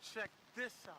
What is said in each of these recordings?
Check this out.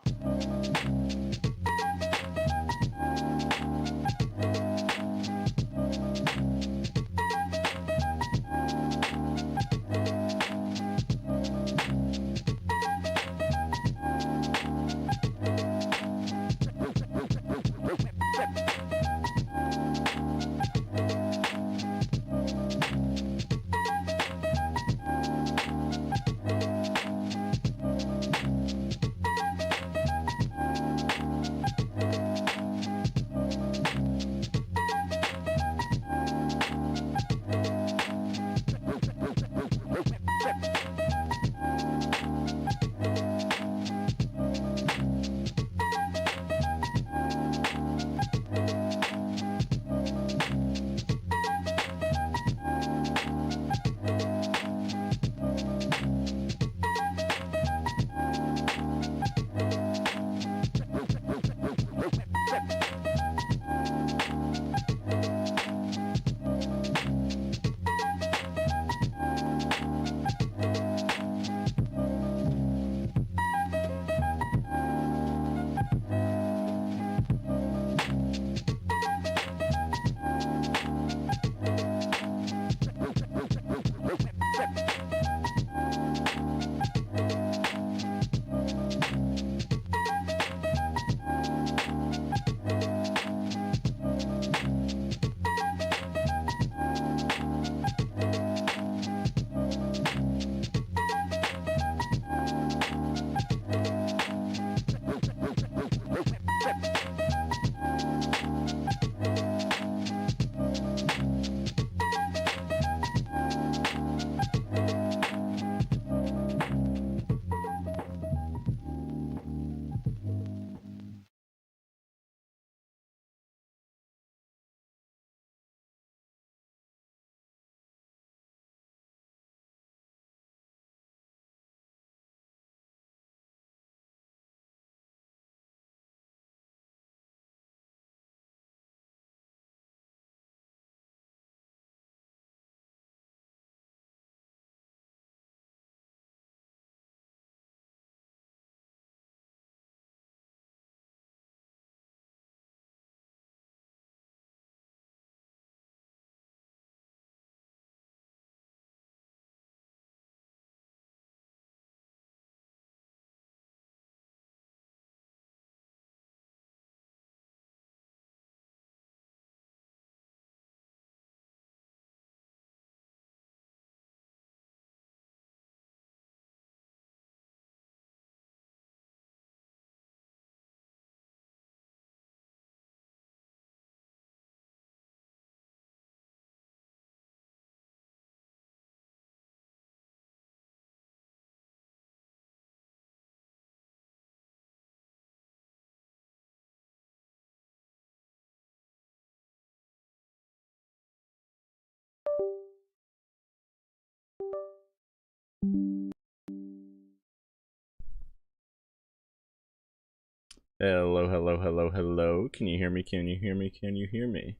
Hello, hello, hello, hello. Can you hear me? Can you hear me? Can you hear me?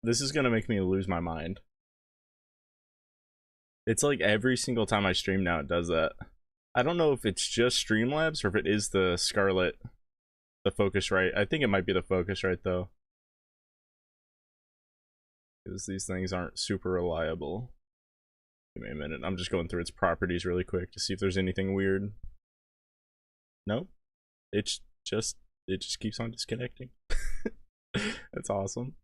This is gonna make me lose my mind. It's like every single time I stream now it does that. I don't know if it's just Streamlabs or if it is the Scarlet, the Focusrite. I think it might be the Focusrite though. Because these things aren't super reliable. Give me a minute. I'm just going through its properties really quick to see if there's anything weird. Nope. It just keeps on disconnecting. That's awesome.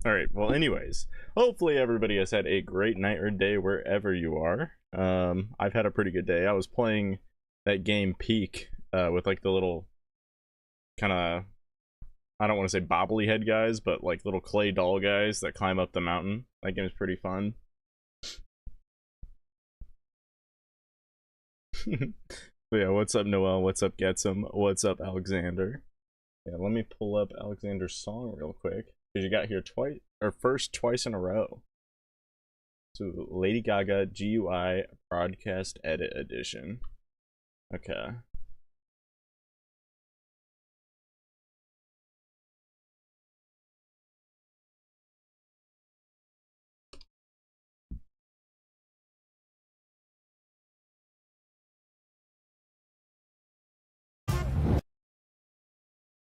Alright, well anyways, hopefully everybody has had a great night or day wherever you are. I've had a pretty good day. I was playing that game Peak with like the little kind of, I don't want to say bobbly head guys, but like little clay doll guys that climb up the mountain. That game is pretty fun. But yeah, what's up Noel? What's up Getsum? What's up Alexander? Yeah, let me pull up Alexander's song real quick. Because you got here twice, or first twice in a row. So Lady Gaga GUI Broadcast Edit Edition. Okay.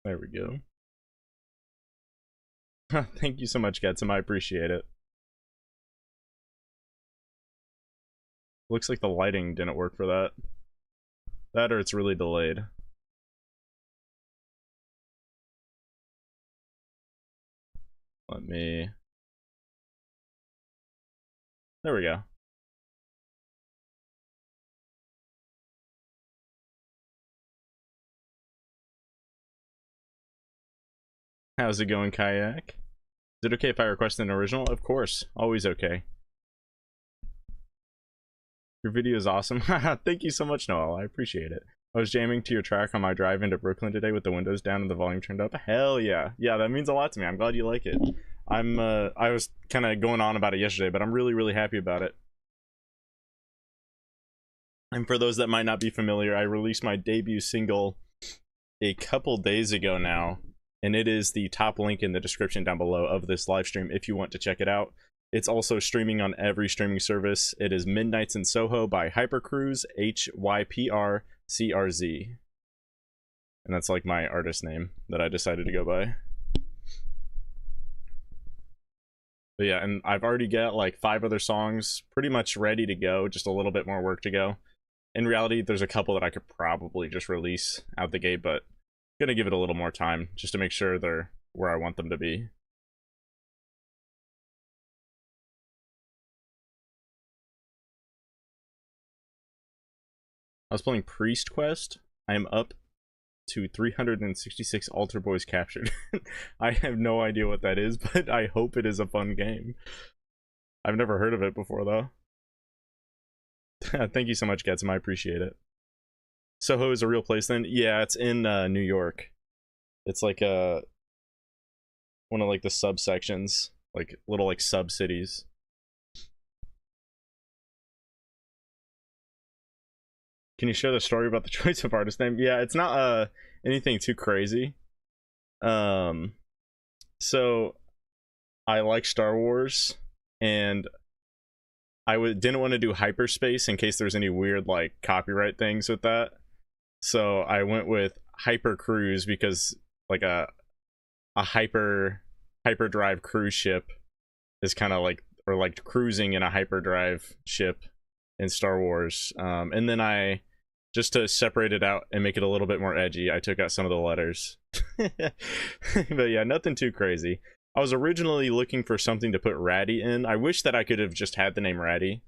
There we go. Thank you so much, Getsum. I appreciate it. Looks like the lighting didn't work for that. That or it's really delayed. Let me... There we go. How's it going, Kayak? Is it okay if I request an original? Of course. Always okay. Your video is awesome. Thank you so much, Noel. I appreciate it. I was jamming to your track on my drive into Brooklyn today with the windows down and the volume turned up. Hell yeah. Yeah, that means a lot to me. I'm glad you like it. I was kind of going on about it yesterday, but I'm really, really happy about it. And for those that might not be familiar, I released my debut single a couple days ago now, and it is the top link in the description down below of this live stream if you want to check it out. It's also streaming on every streaming service. It is Midnights in Soho by Hypercruise, HYPRCRZ. And that's like my artist name that I decided to go by. But yeah, and I've already got like 5 other songs pretty much ready to go, just a little bit more work to go. In reality, there's a couple that I could probably just release out the gate, but I'm gonna give it a little more time just to make sure they're where I want them to be. I was playing Priest Quest. I am up to 366 altar boys captured. I have no idea what that is, but I hope it is a fun game. I've never heard of it before though. Thank you so much, Getsum. I appreciate it. Soho is a real place then? Yeah, it's in New York. It's like one of like the subsections, like little like sub cities. Can you share the story about the choice of artist name? Yeah, it's not anything too crazy. So I like Star Wars, and I didn't want to do hyperspace in case there's any weird like copyright things with that. So I went with Hypercruise because like a hyperdrive cruise ship is kind of like, or like cruising in a hyperdrive ship in Star Wars. And then I, just to separate it out and make it a little bit more edgy, I took out some of the letters. But yeah, nothing too crazy. I was originally looking for something to put Ratty in. I wish that I could have just had the name Ratty.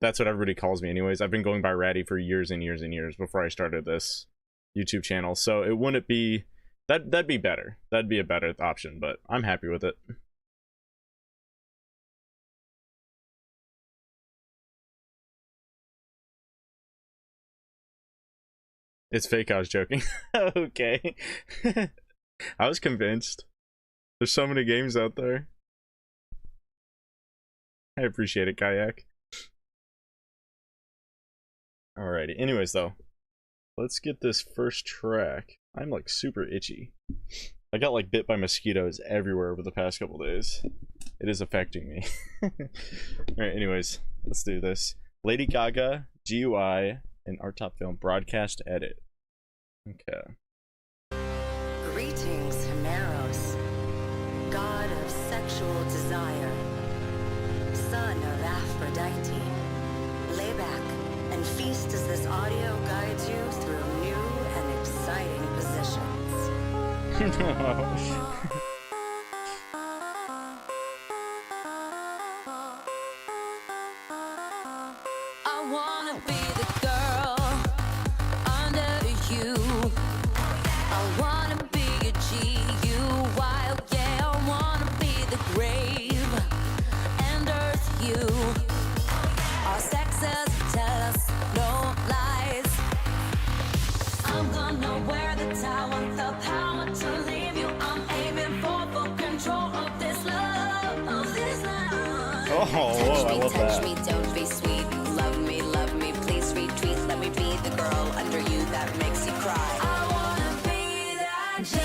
That's what everybody calls me anyways. I've been going by Ratty for years and years and years before I started this YouTube channel. So it wouldn't be, that'd be better. That'd be a better option, but I'm happy with it. It's fake, I was joking. Okay. I was convinced. There's so many games out there. I appreciate it, Kayak. Alrighty, anyways though, let's get this first track. I'm like super itchy. I got like bit by mosquitoes everywhere over the past couple days. It is affecting me. Alright, anyways, let's do this. Lady Gaga, GUI, and Art Top Film broadcast edit. Okay. Greetings, Himeros, god of sexual desire, son of Aphrodite. Lay back and feast as this audio guides you through new and exciting positions. I wanna be the girl under you. I wanna be a GUI, yeah. I wanna be the grave and earth you. Our sexes tell us no lies. I'm gonna wear the tower, the power to leave you. I'm aiming for full control of this love, of this love. Oh, whoa, I love touch that. me, don't be sweet. Love me, please retweet. Let me be the girl under you that makes you cry. I wanna be that joy.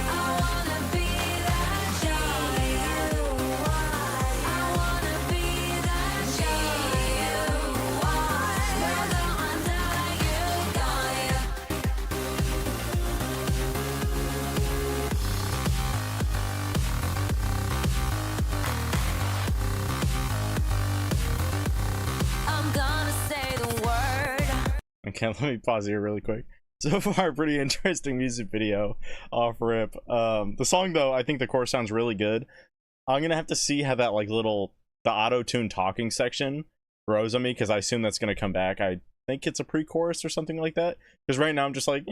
I wanna be that joy. I wanna be that joy. Whether under you, got Okay, let me pause here really quick. So far, pretty interesting music video off rip. The song though, I think the chorus sounds really good. I'm gonna have to see how that like the auto-tune talking section grows on me, because I assume that's gonna come back. I think it's a pre-chorus or something like that, because right now I'm just like,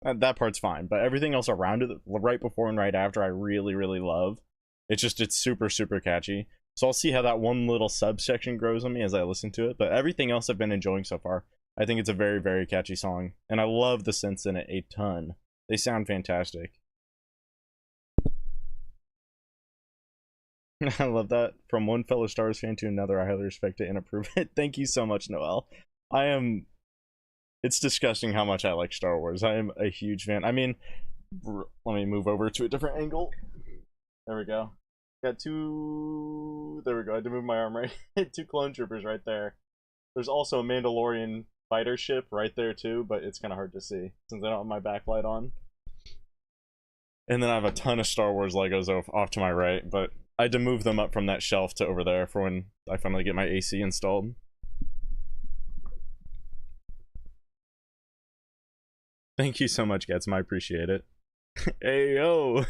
that part's fine, but everything else around it, right before and right after, I really love. It's super catchy. So I'll see how that one little subsection grows on me as I listen to it, but everything else I've been enjoying so far. I think it's a very catchy song, and I love the synths in it a ton. They sound fantastic. I love that. From one fellow Star Wars fan to another, I highly respect it and approve it. Thank you so much, Noel. It's disgusting how much I like Star Wars. I am a huge fan. I mean, let me move over to a different angle. There we go. Got two, there we go. I had to move my arm right. Two clone troopers right there. There's also a Mandalorian fighter ship right there too, but it's kind of hard to see since I don't have my backlight on. And then I have a ton of Star Wars Legos off to my right, but I had to move them up from that shelf to over there for when I finally get my AC installed. Thank you so much, Getsm. I appreciate it. Hey, yo!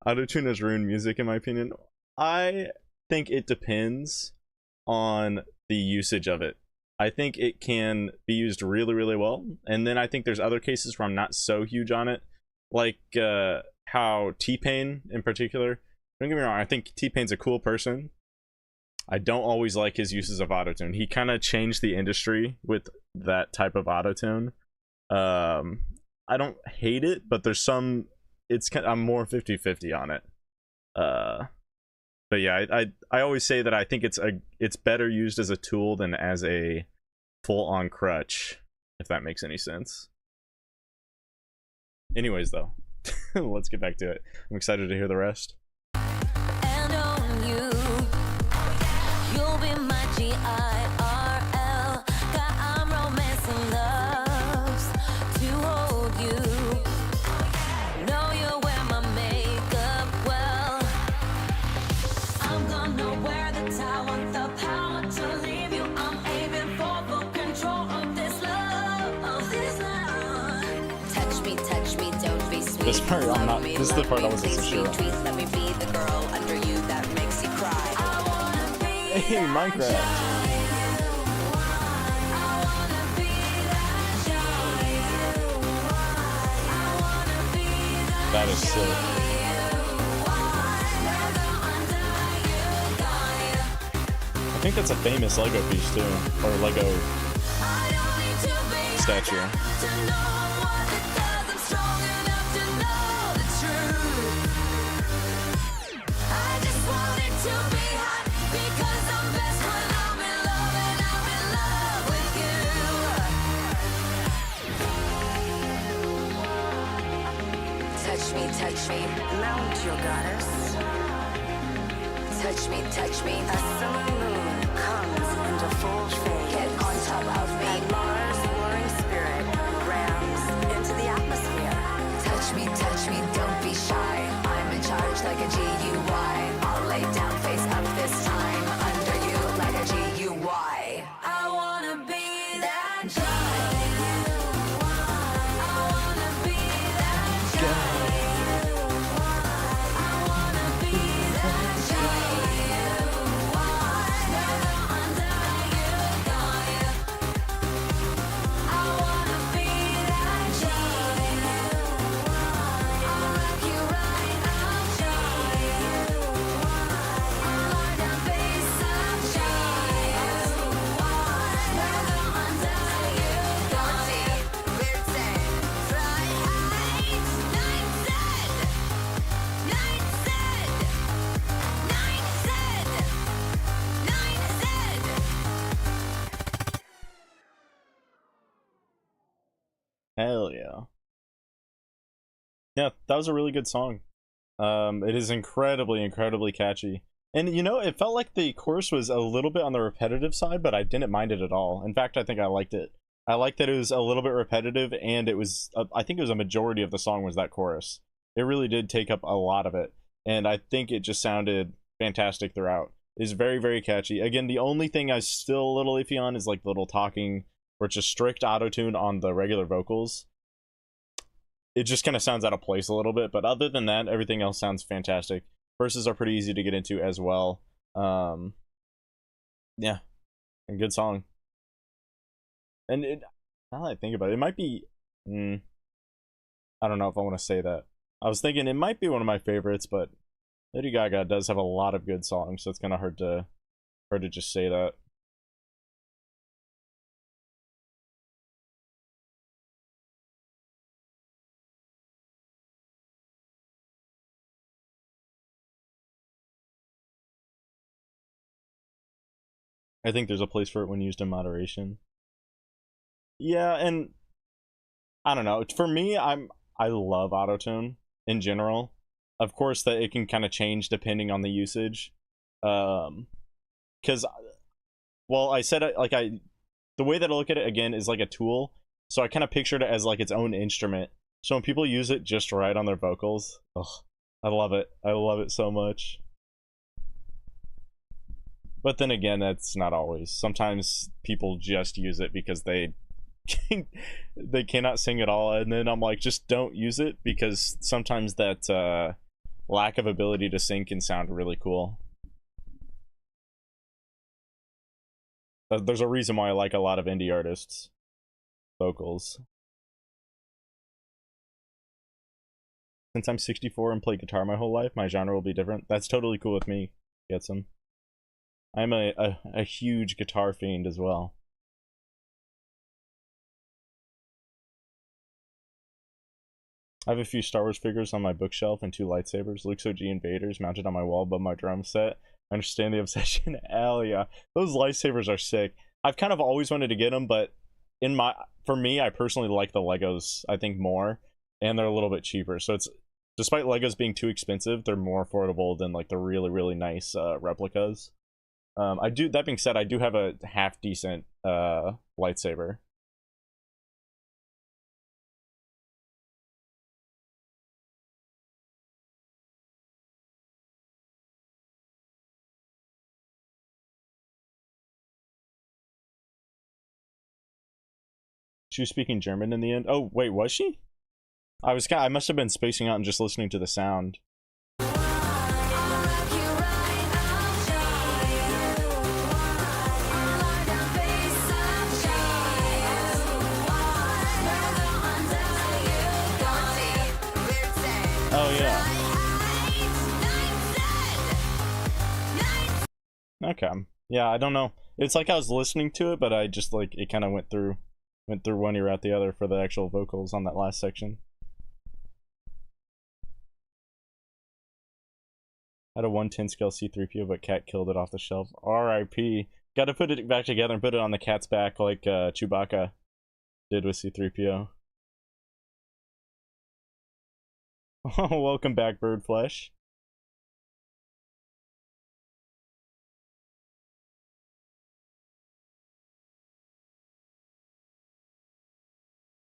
Autotune has ruined music, in my opinion. I think it depends on the usage of it. I think it can be used really well, and then I think there's other cases where I'm not so huge on it, like how T-Pain in particular. Don't get me wrong, I think T-Pain's a cool person. I don't always like his uses of autotune. He kind of changed the industry with that type of autotune. I don't hate it, but there's some, I'm more 50-50 on it. But yeah, I always say that I think it's better used as a tool than as a full-on crutch, if that makes any sense. Anyways though, let's get back to it. I'm excited to hear the rest. And on you, you'll be my GIRL. Got I'm romancing loves to hold you. Know you wear my makeup well. I'm gonna wear the towel, the power to leave you. I'm aiming for full control of this love, Touch me, don't be sweet. This part I'm not. This is the part I wasn't so sure on. Let me be the girl under you that makes you cry. I wanna be Hey, Minecraft. That is sick. I think that's a famous Lego piece too, or Lego statue. Touch me, mount your goddess. Touch me, a summer moon comes into full shade. Get on top of me, and Mars, warring spirit, rams into the atmosphere. Touch me, don't be shy. I'm in charge like a GUI. I'll lay down face up this time, under you like a GUI. I wanna be that giant. I wanna be that giant. Hell yeah. Yeah, that was a really good song. It is incredibly catchy. And you know, it felt like the chorus was a little bit on the repetitive side, but I didn't mind it at all. In fact, I think I liked it. I liked that it was a little bit repetitive, and it was, I think it was a majority of the song was that chorus. It really did take up a lot of it, and I think it just sounded fantastic throughout. It's very catchy. Again, the only thing I was still a little iffy on is like the little talking where it's just strict auto-tune on the regular vocals, it just kind of sounds out of place a little bit. But other than that, everything else sounds fantastic. Verses are pretty easy to get into as well. Yeah, a good song. And now that I think about it, it might be, I don't know if I want to say that. I was thinking it might be one of my favorites, but Lady Gaga does have a lot of good songs, so it's kind of hard to just say that. I think there's a place for it when used in moderation. Yeah, and I don't know. For me, I love autotune in general. Of course, that it can kind of change depending on the usage. Because, well, I said it like the way that I look at it again is like a tool. So I kind of pictured it as like its own instrument. So when people use it just right on their vocals, ugh, I love it. I love it so much. But then again, that's not always. Sometimes people just use it because they they cannot sing at all, and then I'm like, just don't use it, because sometimes that lack of ability to sing can sound really cool. There's a reason why I like a lot of indie artists' vocals. Since I'm 64 and play guitar my whole life, my genre will be different. That's totally cool with me. Get some. I'm a huge guitar fiend as well. I have a few Star Wars figures on my bookshelf and 2 lightsabers, Luke's OG and Vader's, mounted on my wall above my drum set. I understand the obsession. Hell yeah. Those lightsabers are sick. I've kind of always wanted to get them, but for me, I personally like the Legos, I think, more, and they're a little bit cheaper. So it's, despite Legos being too expensive, they're more affordable than like the really, really nice replicas. That being said, I do have a half decent lightsaber. She was speaking German in the end. Oh wait, was she? I must have been spacing out and just listening to the sound. Oh yeah. Okay. Yeah, I don't know. It's like I was listening to it, but I just like it kind of went through one ear out the other for the actual vocals on that last section. Had a 110 scale C-3PO, but Cat killed it off the shelf. R.I.P. Got to put it back together and put it on the cat's back like Chewbacca did with C-3PO. Welcome back, Bird Flesh.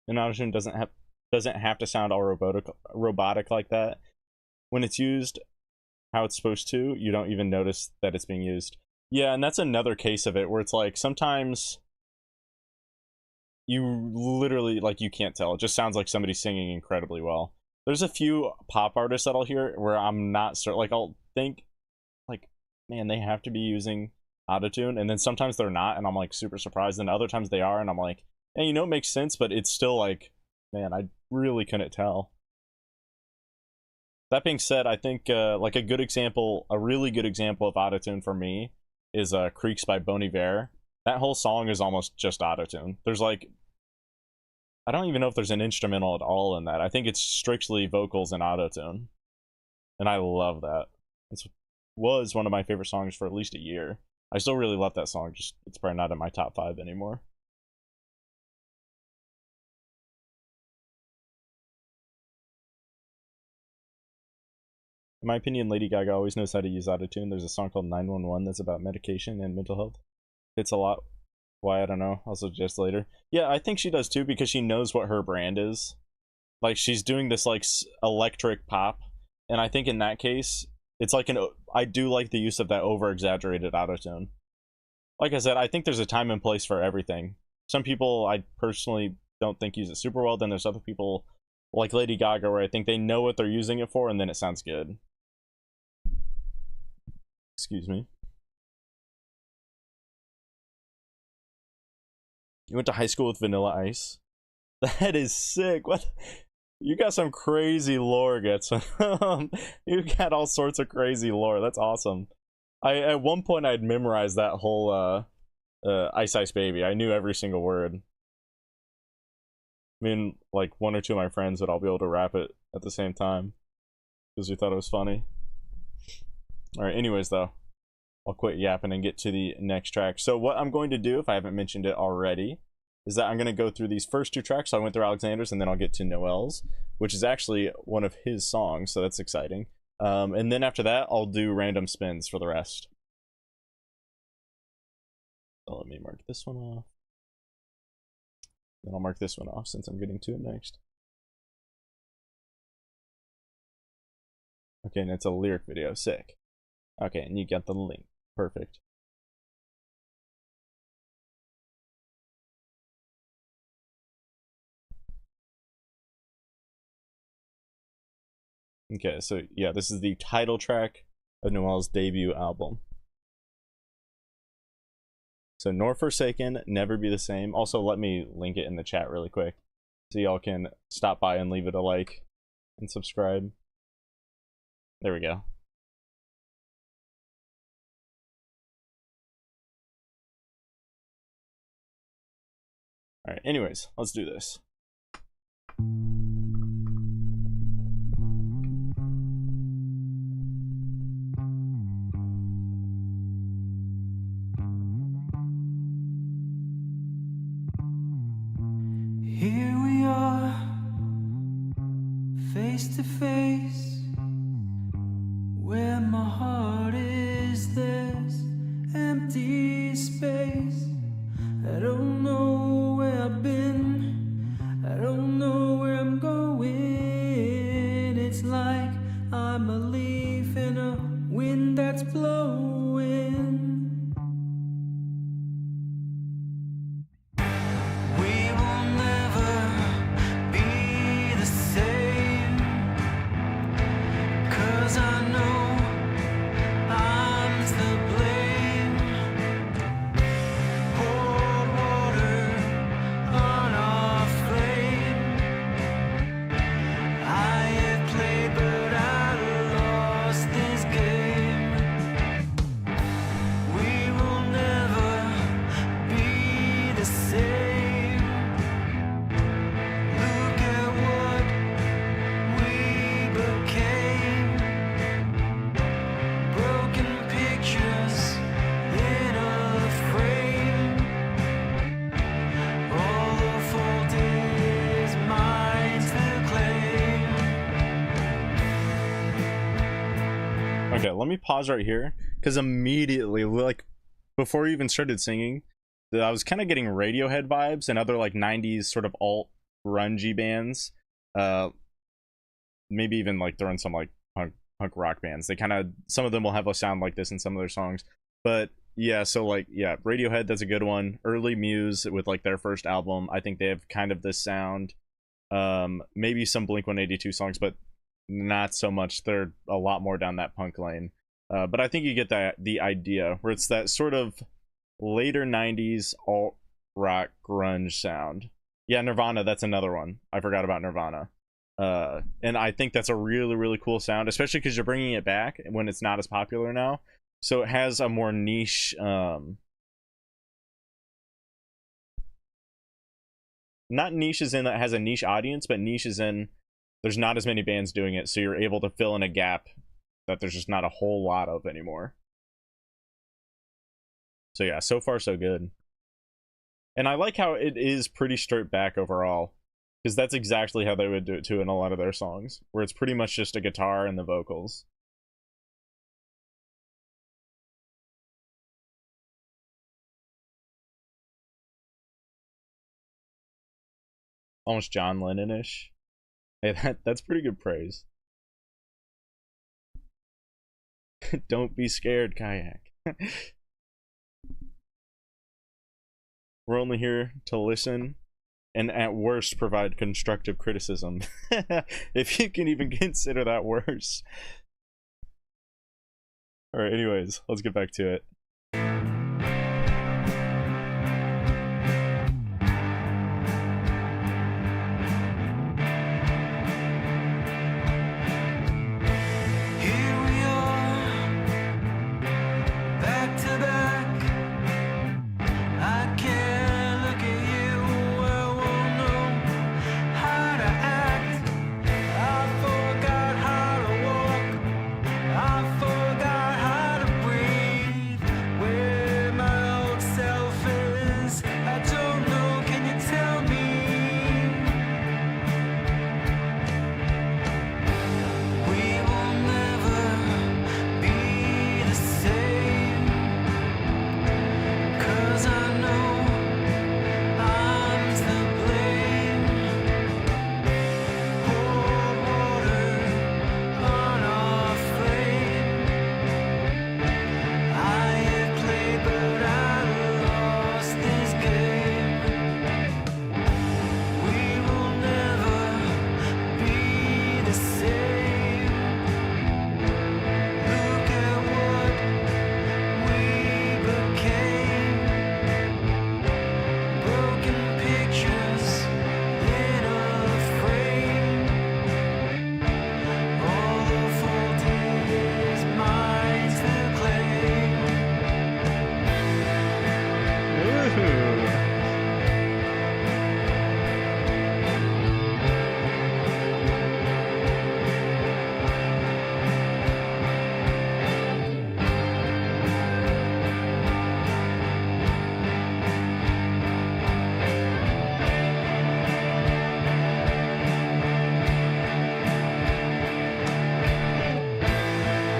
And autotune doesn't have to sound all robotic like that. When it's used how it's supposed to, you don't even notice that it's being used. Yeah, and that's another case of it where it's like sometimes you literally, like, you can't tell. It just sounds like somebody's singing incredibly well. There's a few pop artists that I'll hear where I'm not certain, like I'll think like, man, they have to be using autotune, and then sometimes they're not, and I'm like super surprised, and other times they are, and I'm like, hey, you know, it makes sense, but it's still like, man, I really couldn't tell. That being said, I think like a really good example of autotune for me is Creeks by Bon Iver. That whole song is almost just autotune. There's like, I don't even know if there's an instrumental at all in that. I think it's strictly vocals and autotune. And I love that. It was one of my favorite songs for at least a year. I still really love that song, just it's probably not in my top 5 anymore. In my opinion, Lady Gaga always knows how to use autotune. There's a song called 911 that's about medication and mental health. It's a lot. Why, I don't know. I'll suggest later. Yeah, I think she does too, because she knows what her brand is. Like, she's doing this like electric pop, and I think in that case, it's like I do like the use of that over-exaggerated autotune. Like I said, I think there's a time and place for everything. some people I personally don't think use it super well. Then there's other people like Lady Gaga where I think they know what they're using it for and then it sounds good. Excuse me. You went to high school with Vanilla Ice? That is sick. What? You got some crazy lore, Getson. You got all sorts of crazy lore. That's awesome. At one point I'd memorized that whole Ice Ice Baby. I knew every single word. Me and like one or two of my friends would all be able to rap it at the same time because we thought it was funny. Alright, anyways though, I'll quit yapping and get to the next track. So what I'm going to do, if I haven't mentioned it already, is that I'm going to go through these first two tracks. So I went through Alexander's and then I'll get to Noel's, which is actually one of his songs, so that's exciting. And then after that, I'll do random spins for the rest. So let me mark this one off. Then I'll mark this one off since I'm getting to it next. Okay, and it's a lyric video. Sick. Okay, and you get the link. Perfect. Okay, so yeah, this is the title track of Noel's debut album. So Nor Forsaken, Never Be the Same. Also, let me link it in the chat really quick so y'all can stop by and leave it a like and subscribe. There we go. Alright, anyways, let's do this. Here we are, face to face, where my heart is, there's empty space. I don't know where I've been, I don't know where I'm going. It's like I'm a leaf in a wind that's blowing. We will never be the same, 'cause I know I'm to blame. Pour water on our flame. I have played but I lost this game. We will never be the same. Look at what we became. Broken pictures in a frame. All the fault is mine to claim. Okay, let me pause right here because immediately, like before you even started singing, I was kind of getting Radiohead vibes and other like 90s sort of alt grungy bands. Maybe even like throwing some like punk rock bands. They kind of, some of them will have a sound like this in some of their songs. But yeah, so like yeah, Radiohead, that's a good one. Early Muse with like their first album, I think they have kind of this sound. Maybe some Blink-182 songs, but not so much. They're a lot more down that punk lane. But I think you get the idea, where it's that sort of later 90s alt rock grunge sound. Yeah, Nirvana, that's another one. I forgot about Nirvana. And I think that's a really, really cool sound, especially because you're bringing it back when it's not as popular now. So it has a more niche, not niches in that has a niche audience, but niches in there's not as many bands doing it, so you're able to fill in a gap that there's just not a whole lot of anymore. So yeah, so far so good. And I like how it is pretty stripped back overall, because that's exactly how they would do it too in a lot of their songs, where it's pretty much just a guitar and the vocals. Almost John Lennon-ish. Hey, that's pretty good praise. Don't be scared, Kayak. We're only here to listen and at worst provide constructive criticism. If you can even consider that worse. Alright, anyways, let's get back to it. Here we are, back to back. I can't look at you, I won't know how to act. I forgot how to walk, I forgot how to breathe. Where my old self is, I don't know, can you tell me? We will never be the same, 'cause I know I'm to blame. Pour water on our flame. I have played but I lost this game. We will never be the same. Look at what we became. Broken pictures in a frame. All the fault is mine to claim. Woohoo.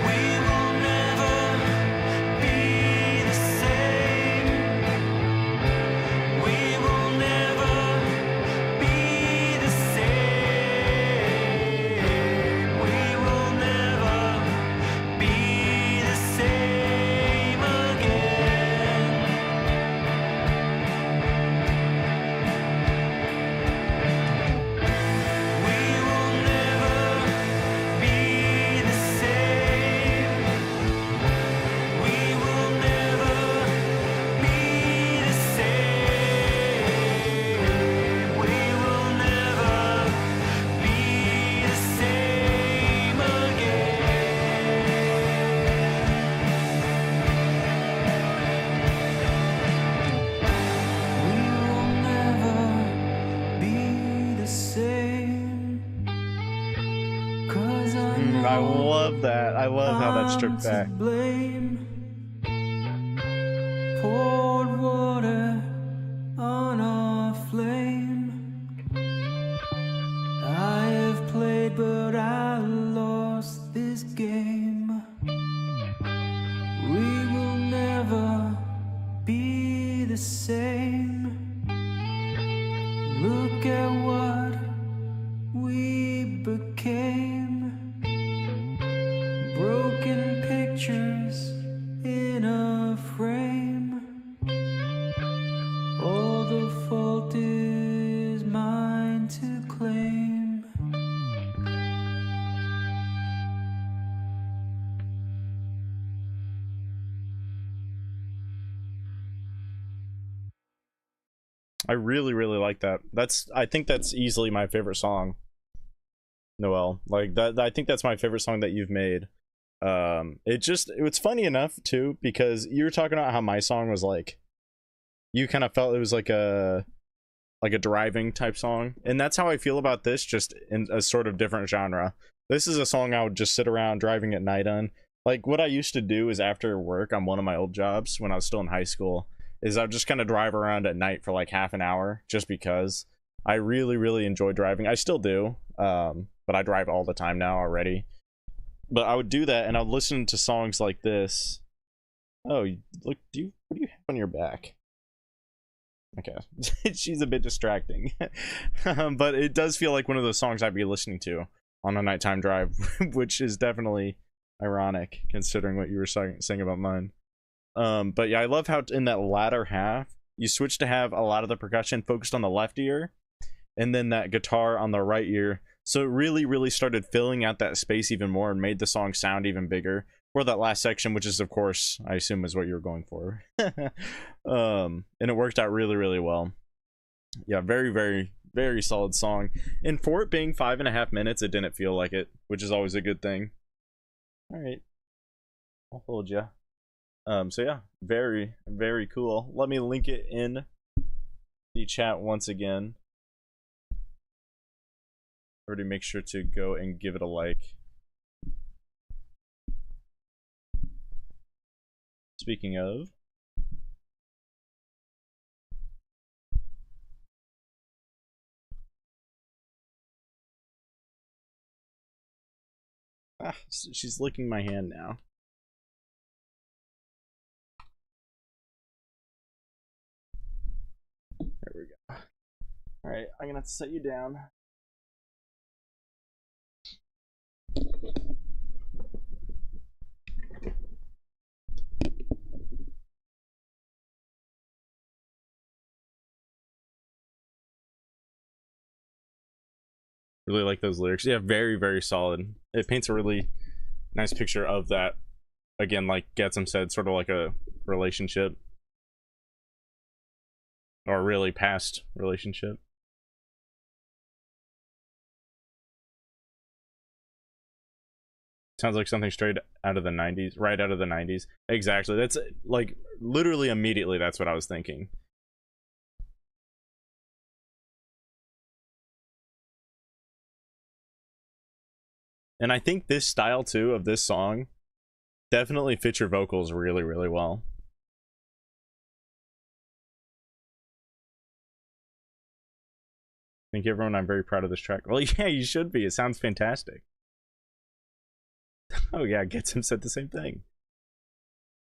We will never be the same. We will never be the same. We will never be the same again. We will never be the same. We will never be the same. We will never be the same again. We will never be the same. 'Cause I know I love that. I love how that's stripped back. I'm to blame. Poured water on our flame. I have played, but I lost this game. We will never be the same. Look at what we became. Broken pictures in a frame. All the fault is mine to claim. I really, really like that. I think that's easily my favorite song, Noel. Like that, I think that's my favorite song that you've made. It's funny enough too, because you were talking about how my song was like, you kind of felt it was like a driving type song, and that's how I feel about this, just in a sort of different genre. This is a song I would just sit around driving at night on. Like what I used to do is after work on one of my old jobs when I was still in high school, is I'd just kind of drive around at night for like half an hour, just because I really, really enjoy driving. I still do, but I drive all the time now already. But I would do that, and I'd listen to songs like this. Oh, look! What do you have on your back? Okay, she's a bit distracting, but it does feel like one of those songs I'd be listening to on a nighttime drive, which is definitely ironic considering what you were saying about mine. But yeah, I love how in that latter half you switch to have a lot of the percussion focused on the left ear, and then that guitar on the right ear. So it really started filling out that space even more and made the song sound even bigger for that last section, which is, of course, I assume is what you were going for. And it worked out really well. Yeah, very solid song. And for it being 5.5 minutes, it didn't feel like it, which is always a good thing. All right, I'll hold you. So yeah, very cool. Let me link it in the chat once again. Everybody make sure to go and give it a like. Speaking of, she's licking my hand now. There we go. All right, I'm gonna have to set you down. Really like those lyrics. Yeah, very solid. It paints a really nice picture of that. Again, like Getsum said, sort of like a relationship. Or a really past relationship. Sounds like something straight out of the 90s. Right out of the 90s. Exactly. That's like literally immediately that's what I was thinking. And I think this style too of this song definitely fits your vocals really well. Thank you everyone, I'm very proud of this track. Well, yeah, you should be. It sounds fantastic. Oh yeah, Getsum said the same thing.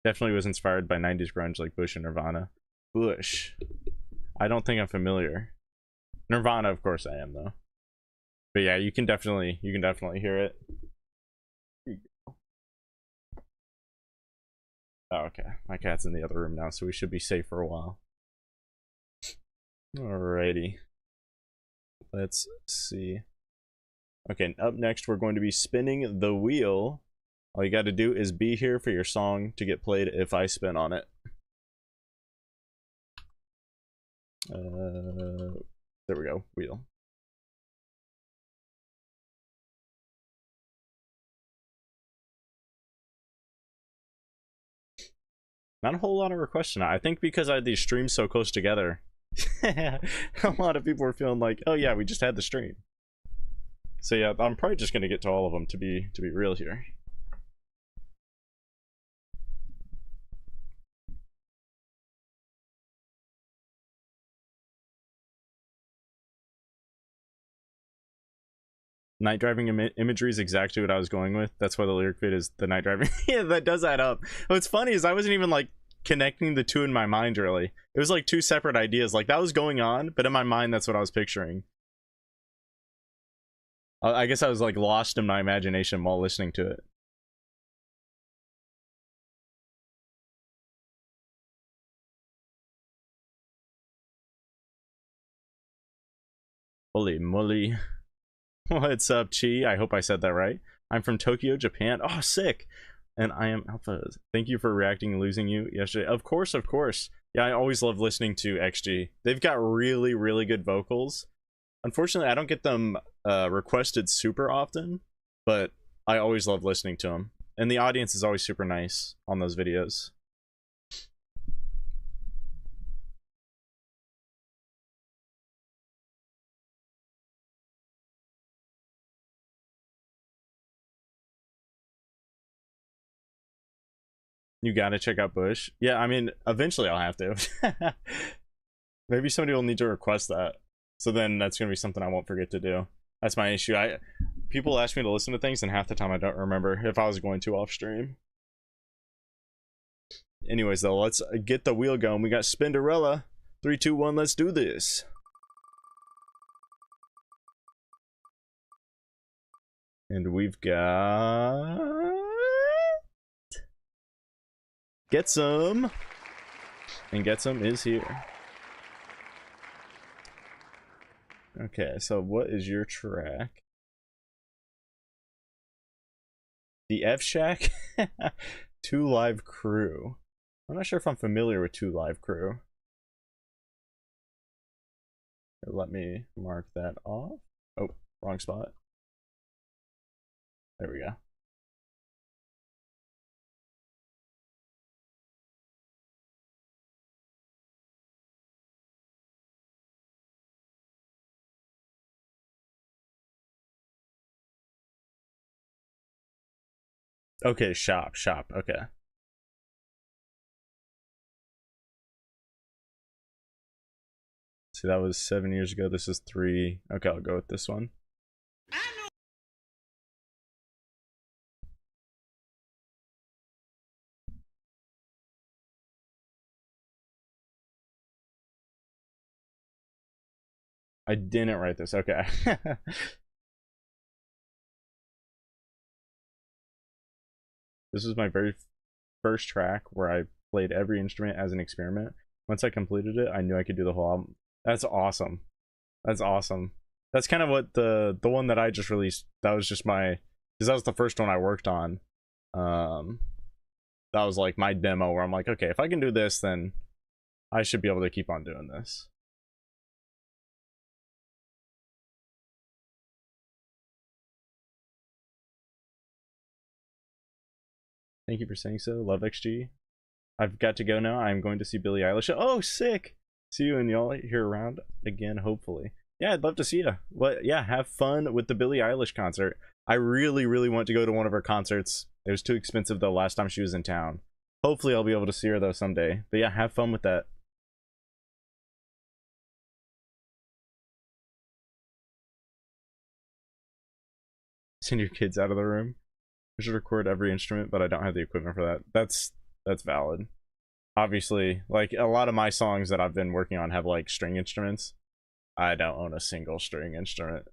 Definitely was inspired by 90s grunge like Bush and Nirvana. Bush. I don't think I'm familiar. Nirvana, of course I am though. But yeah, you can definitely hear it. Oh, okay. My cat's in the other room now, so we should be safe for a while. Alrighty. Let's see. Okay, up next we're going to be spinning the wheel. All you got to do is be here for your song to get played if I spin on it. There we go. Wheel. Not a whole lot of requests tonight. I think because I had these streams so close together, a lot of people were feeling like, oh yeah, we just had the stream. So yeah, I'm probably just gonna get to all of them to be real here. Night driving imagery is exactly what I was going with. That's why the lyric fit is the night driving. Yeah, that does add up. What's funny is I wasn't even like connecting the two in my mind really. It was like two separate ideas. Like that was going on, but in my mind that's what I was picturing. I guess I was like lost in my imagination while listening to it. Holy moly. What's up, Chi? I hope I said that right. I'm from Tokyo, Japan. Oh, sick. And I am Alpha. Thank you for reacting and losing you yesterday. Of course. Yeah, I always love listening to XG. They've got really good vocals. Unfortunately, I don't get them requested super often, but I always love listening to them. And the audience is always super nice on those videos. You gotta check out Bush. Yeah, I mean, eventually I'll have to. Maybe somebody will need to request that. So then that's gonna be something I won't forget to do. That's my issue. People ask me to listen to things and half the time I don't remember if I was going to off stream. Anyways though, let's get the wheel going. We got Spinderella. 3, 2, 1, let's do this. And we've got Getsum. And Getsum is here. Okay, so what is your track? The F Shack? 2 Live Crew. I'm not sure if I'm familiar with 2 Live Crew. Let me mark that off. Oh, wrong spot. There we go. Okay, shop. Okay. See, that was 7 years ago. This is 3. Okay, I'll go with this one. I didn't write this. Okay. This was my very first track where I played every instrument as an experiment. Once I completed it, I knew I could do the whole album. That's awesome. That's awesome. That's kind of what the one that I just released, that was just my, because that was the first one I worked on. That was like my demo where I'm like, okay, if I can do this, then I should be able to keep on doing this. Thank you for saying so. Love XG. I've got to go now. I'm going to see Billie Eilish. Oh, sick! See you and y'all here around again, hopefully. Yeah, I'd love to see you. But yeah, have fun with the Billie Eilish concert. I really, really want to go to one of her concerts. It was too expensive the last time she was in town. Hopefully I'll be able to see her though someday. But yeah, have fun with that. Send your kids out of the room. I should record every instrument, but I don't have the equipment for that. That's valid. Obviously, like a lot of my songs that I've been working on have like string instruments. I don't own a single string instrument.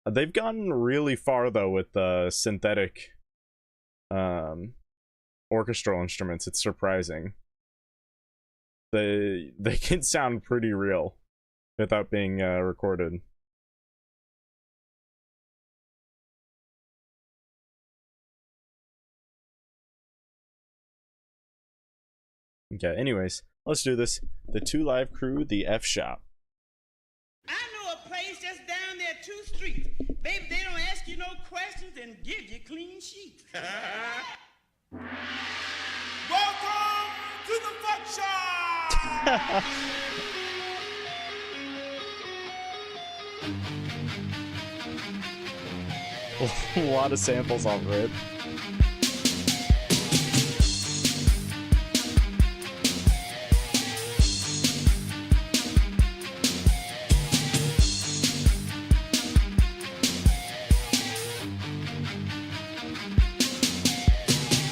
They've gotten really far though with synthetic orchestral instruments. It's surprising. They can sound pretty real without being recorded. Okay, anyways, let's do this. The 2 Live Crew, the F Shop. I know a place just down there 2 streets. Baby, they don't ask you no questions and give you clean sheets. Welcome to the Fuck Shop! A lot of samples on Rip.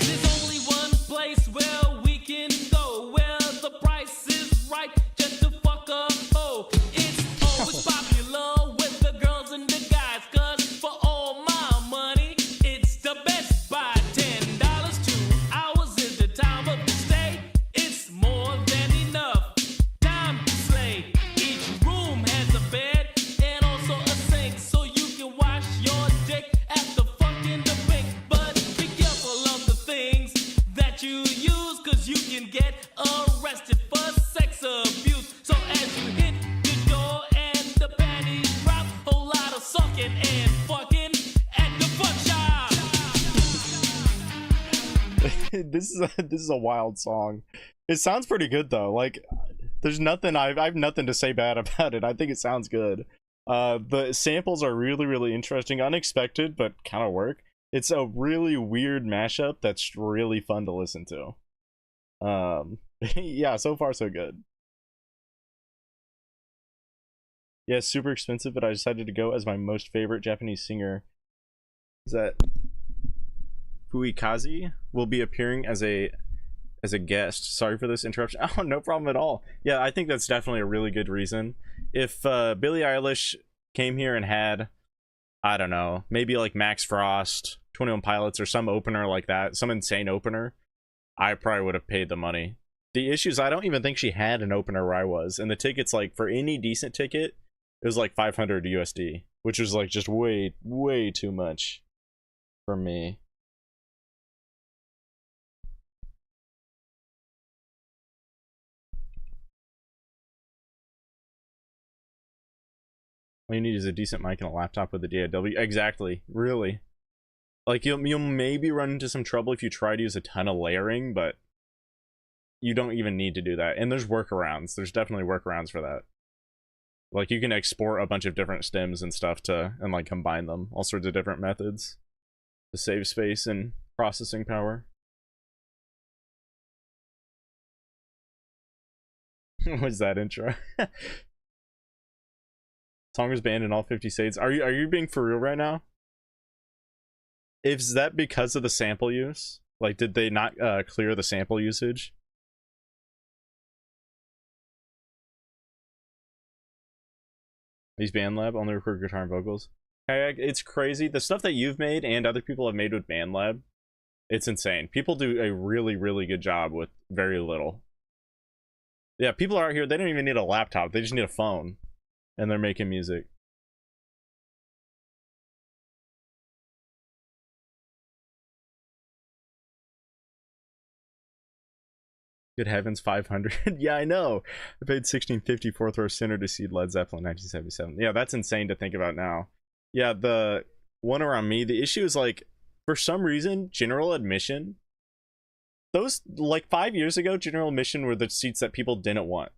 There's only one place where we can go, where the price is right, just to fuck a hoe. It's always popular with the girls and the guys, 'cause for all my money, it's the Best Buy. $10, 2 hours is the time of the stay. It's more than enough time to slay. Each room has a bed and also a sink, so you can wash your dick after fucking the pink. But be careful of the things that you use, 'cause you can get arrested for sex abuse. So as you hit the door and the panties drop, whole lot of sucking and fucking at the fuck shop. This is a wild song. It sounds pretty good though. Like, there's nothing I have nothing to say bad about it. I think it sounds good. The samples are really, really interesting, unexpected, but kind of work. It's a really weird mashup that's really fun to listen to. Yeah, so far so good. Yeah, super expensive, but I decided to go as my most favorite Japanese singer. Is that Fuikaze will be appearing as a guest. Sorry for this interruption. Oh, no problem at all. Yeah, I think that's definitely a really good reason. If Billie Eilish came here and had, I don't know, maybe like Max Frost, 21 Pilots, or some opener like that, some insane opener, I probably would have paid the money. The issue is I don't even think she had an opener where I was, and the tickets, like, for any decent ticket, It was like 500 USD, which was like just way too much for me. All you need is a decent mic and a laptop with a DAW. Exactly, really. Like you'll maybe run into some trouble if you try to use a ton of layering, but you don't even need to do that. And there's workarounds. There's definitely workarounds for that. Like you can export a bunch of different stems and stuff and like combine them, all sorts of different methods to save space and processing power. What was that intro? Song was banned in all 50 states. Are you being for real right now? Is that because of the sample use? Like, did they not clear the sample usage? These BandLab only record guitar and vocals. It's crazy. The stuff that you've made and other people have made with BandLab, it's insane. People do a really good job with very little. Yeah, people are out here, they don't even need a laptop. They just need a phone. And they're making music. Good heavens, 500. Yeah, I know. I paid $16.50 fourth row center to see Led Zeppelin 1977. Yeah, that's insane to think about now. Yeah, the one around me, the issue is like, for some reason, general admission, those, like 5 years ago, general admission were the seats that people didn't want.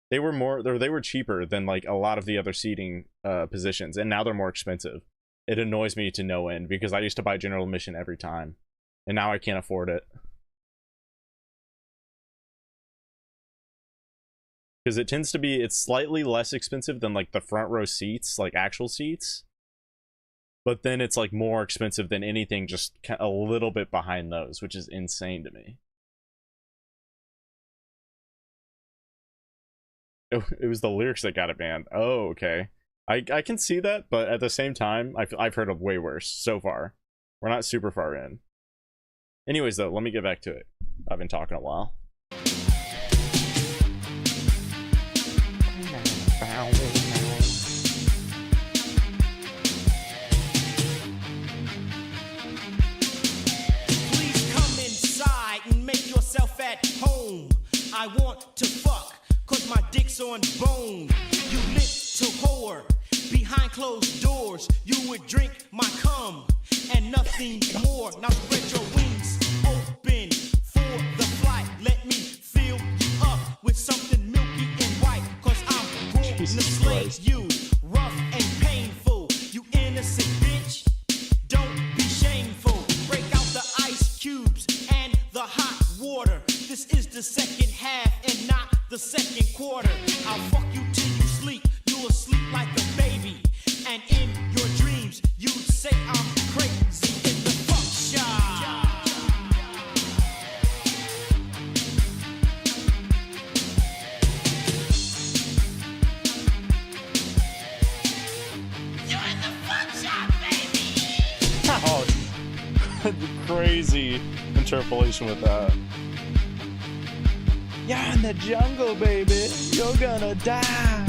They were they were cheaper than like a lot of the other seating positions, and now they're more expensive. It annoys me to no end because I used to buy general admission every time, and now I can't afford it. Because it tends to be, it's slightly less expensive than like the front row seats, like actual seats. But then it's like more expensive than anything just a little bit behind those, which is insane to me. It was the lyrics that got it banned. Oh, okay. I can see that, but at the same time, I've heard of way worse so far. We're not super far in. Anyways, though, let me get back to it. I've been talking a while. Please come inside and make yourself at home. I want to fuck, cause my dick's on bone. You lit to whore. Behind closed doors, you would drink my cum and nothing more. Now spread your wings open for the flight. Let me fill you up with something milky and white, cause I'm going to slay you. Rough and painful, you innocent bitch. Don't be shameful. Break out the ice cubes and the hot water. This is the second half and not the second quarter. I'll fuck you till you sleep. You'll sleep like a baby. And in your dreams, you'd say I'm crazy in the fuck shop. You're in the fuck shop, baby. Oh, crazy interpolation with that. You're in the jungle, baby. You're gonna die.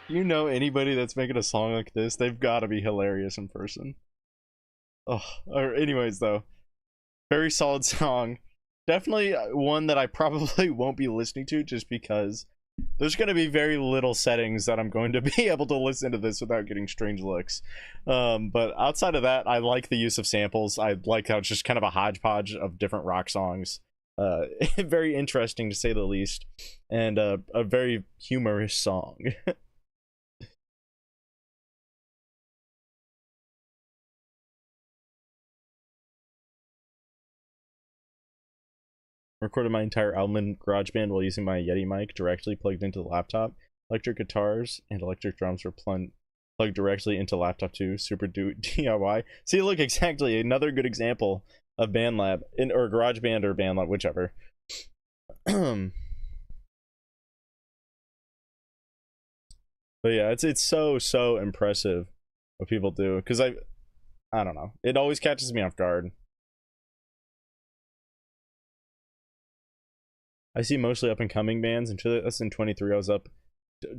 You know, anybody that's making a song like this, they've got to be hilarious in person. Oh, or anyways, though, very solid song. Definitely one that I probably won't be listening to just because there's going to be very little settings that I'm going to be able to listen to this without getting strange looks. But outside of that, I like the use of samples. I like how it's just kind of a hodgepodge of different rock songs. Very interesting to say the least, and a very humorous song. Recorded my entire album in GarageBand while using my Yeti mic directly plugged into the laptop. Electric guitars and electric drums were plugged directly into laptop too. Super DIY. See, look, exactly another good example of BandLab or GarageBand or BandLab, whichever. But yeah, it's so impressive what people do, because I don't know, it always catches me off guard. I see mostly up and coming bands. In 2023 I was up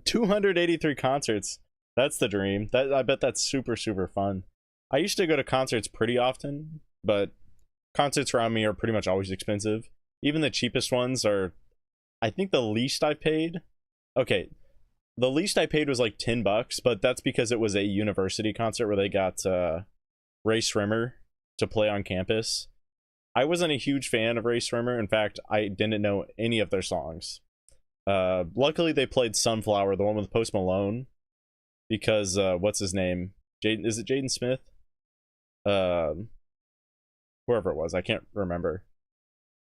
283 concerts. That's the dream. I bet that's super fun. I used to go to concerts pretty often, but concerts around me are pretty much always expensive. Even the cheapest ones are, I think the least I paid, okay, the least I paid was like $10, but that's because it was a university concert where they got Ray Srimmer to play on campus. I wasn't a huge fan of Ray Srimmer. In fact, I didn't know any of their songs. Luckily, they played Sunflower, the one with Post Malone, because what's his name? Is it Jaden Smith? Whoever it was, I can't remember.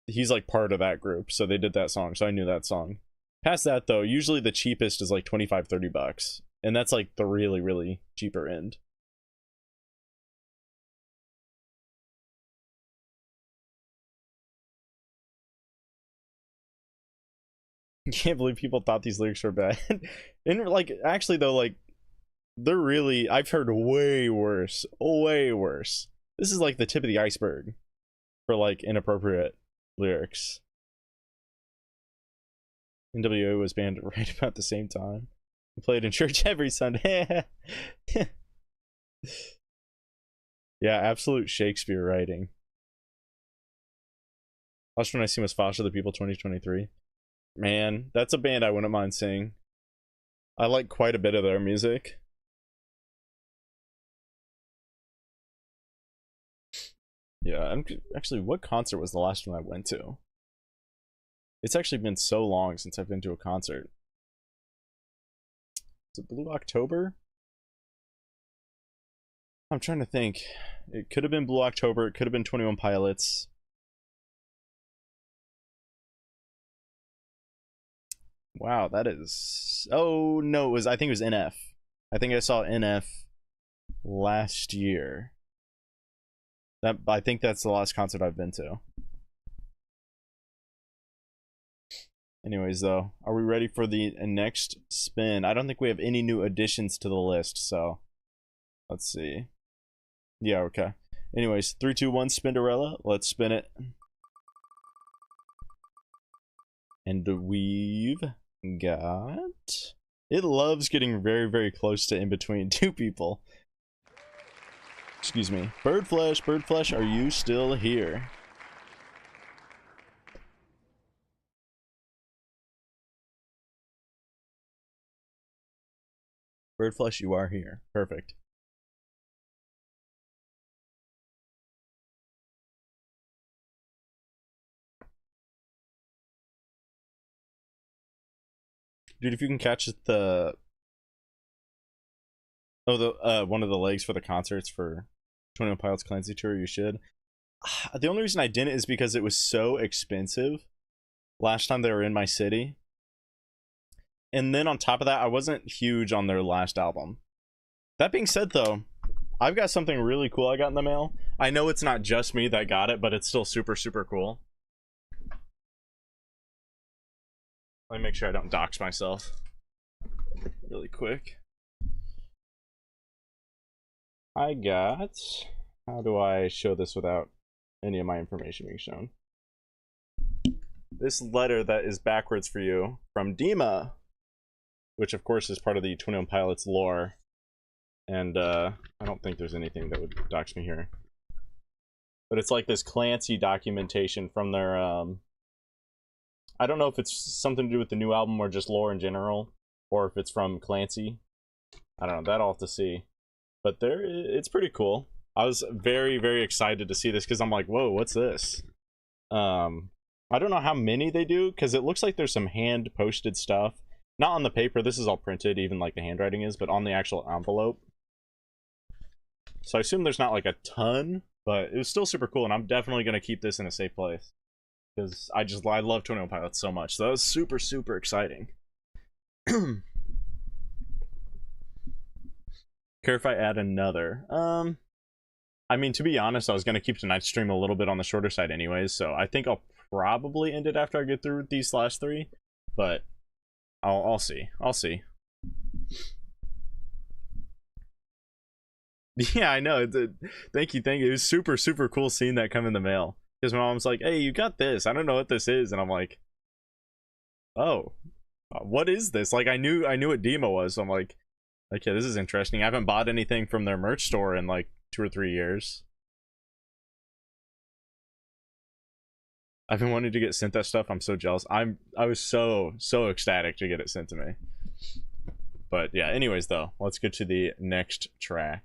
He's like part of that group, so they did that song, so I knew that song. Past that, though, usually the cheapest is like $25-30, and that's like the really cheaper end. I can't believe people thought these lyrics were bad. And like, actually though, like, they're really, I've heard way worse. This is like the tip of the iceberg for like inappropriate lyrics. NWA was banned right about the same time. We played in church every Sunday. Yeah, absolute Shakespeare writing. Last one I seen was Foster the People 2023. Man, that's a band I wouldn't mind seeing. I like quite a bit of their music. Yeah, actually, what concert was the last one I went to? It's actually been so long since I've been to a concert. Is it Blue October? I'm trying to think. It could have been Blue October. It could have been 21 Pilots. Wow, that is... Oh, no, I think it was NF. I think I saw NF last year. I think that's the last concert I've been to. Anyways, though, are we ready for the next spin? I don't think we have any new additions to the list, so... Let's see. Yeah, okay. Anyways, 3, 2, 1, Spinderella. Let's spin it. And we've got... It loves getting very close to in between two people. Excuse me. Birdflesh, are you still here? Birdflesh, you are here. Perfect. Dude, if you can catch the one of the legs for the concerts for 21 Pilots Clancy Tour, you should. The only reason I didn't is because it was so expensive last time they were in my city. And then on top of that, I wasn't huge on their last album. That being said, though, I've got something really cool I got in the mail. I know it's not just me that got it, but it's still super cool. Let me make sure I don't dox myself really quick. I got... How do I show this without any of my information being shown? This letter that is backwards for you from Dima, which of course is part of the 21 Pilots lore. And I don't think there's anything that would dox me here. But it's like this Clancy documentation from their... I don't know if it's something to do with the new album or just lore in general, or if it's from Clancy. I don't know, that I'll have to see. But it's pretty cool. I was very excited to see this because I'm like, whoa, what's this? I don't know how many they do because it looks like there's some hand posted stuff. Not on the paper, this is all printed, even like the handwriting is, but on the actual envelope. So I assume there's not like a ton, but it was still super cool, and I'm definitely going to keep this in a safe place. because I love 21 Pilots so much. So that was super, super exciting. Care if I add another? I mean, to be honest, I was going to keep tonight's stream a little bit on the shorter side anyways, so I think I'll probably end it after I get through these last 3, but I'll see. I'll see. Yeah, I know. Thank you. It was super, super cool seeing that come in the mail. Because my mom's like, hey, you got this. I don't know what this is. And I'm like, oh, what is this? Like, I knew what Demo was. So I'm like, okay, this is interesting. I haven't bought anything from their merch store in like 2 or 3 years. I've been wanting to get sent that stuff. I'm so jealous. I was so ecstatic to get it sent to me. But yeah, anyways though, let's get to the next track.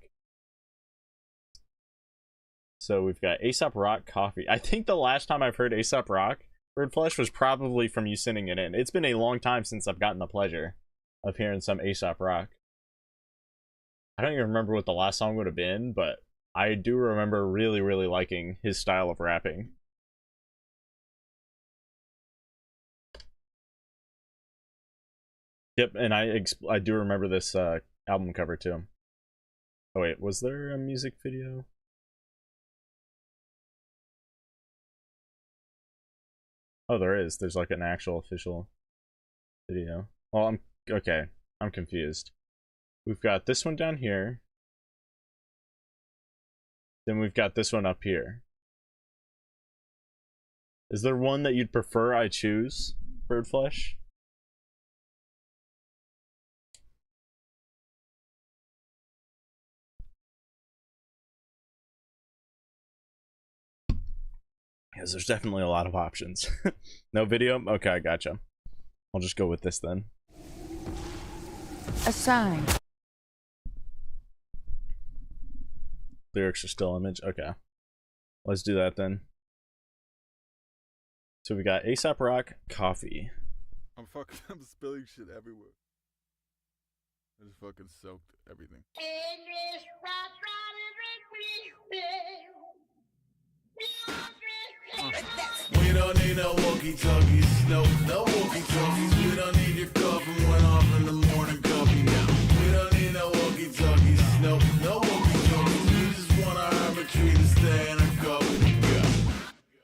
So we've got A$AP Rock, Coffee. I think the last time I've heard A$AP Rock, Birdflesh, was probably from you sending it in. It's been a long time since I've gotten the pleasure of hearing some A$AP Rock. I don't even remember what the last song would have been, but I do remember really, really liking his style of rapping. Yep, and I do remember this album cover too. Oh wait, was there a music video? Oh, there is. There's like an actual official video. Well, I'm confused. We've got this one down here. Then we've got this one up here. Is there one that you'd prefer I choose, Birdflesh? Because there's definitely a lot of options. No video? Okay, I gotcha. I'll just go with this then. A sign. Lyrics are still image. Okay. Let's do that then. So we got A$AP Rock, Coffee. I'm spilling shit everywhere. I just fucking soaked everything. We don't need no walkie-talkies, no walkie-talkies. We don't need your coffin went off in the morning coffee now. We don't need no walkie-talkies, no walkie-talkies. We just want our arbitrary to stay in a coffin. Yeah.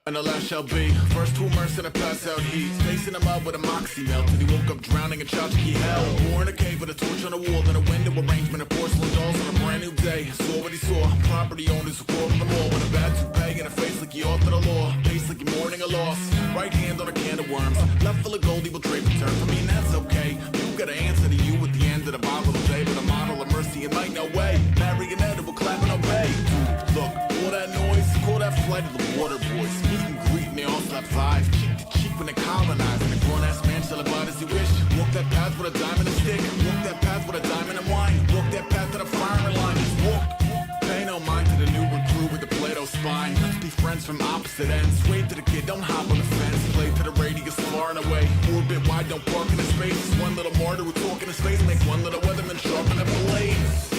And the last shall be first to immerse in a pass out heat. Facing him up with a moxie melt till he woke up drowning in tchotchke hell. Born in a cave with a torch on the wall and a window arrangement of porcelain dolls on a brand new day. Saw what he saw. Property owners who crawled in the mall with a bad toupee and a face like he authored the law. Face like you're mourning a loss. Right hand on a can of worms. Left full of gold, he will drape a turn. For me, and that's okay. You got an answer to you at the end of the Bible today. But a model of mercy and might no way. Marionette will clap and obey. Look, all that noise, call that flight of the water boys. Meet and greet, and they all slap 5. Cheek to cheek when they colonize. And a grown-ass man shall abide as he wish. Walk that path with a diamond and stick. Walk that path with a diamond and wine. Walk that path to the firing line. Just walk. Pay no mind to the new recruit with the Plato spine. Let's be friends from opposite ends. Wave to the kid, don't hop on the fence. Play to the radius far and away. Orbit wide, don't park in his face. One little martyr who talk in his face. Make one little weatherman sharpen up the blades.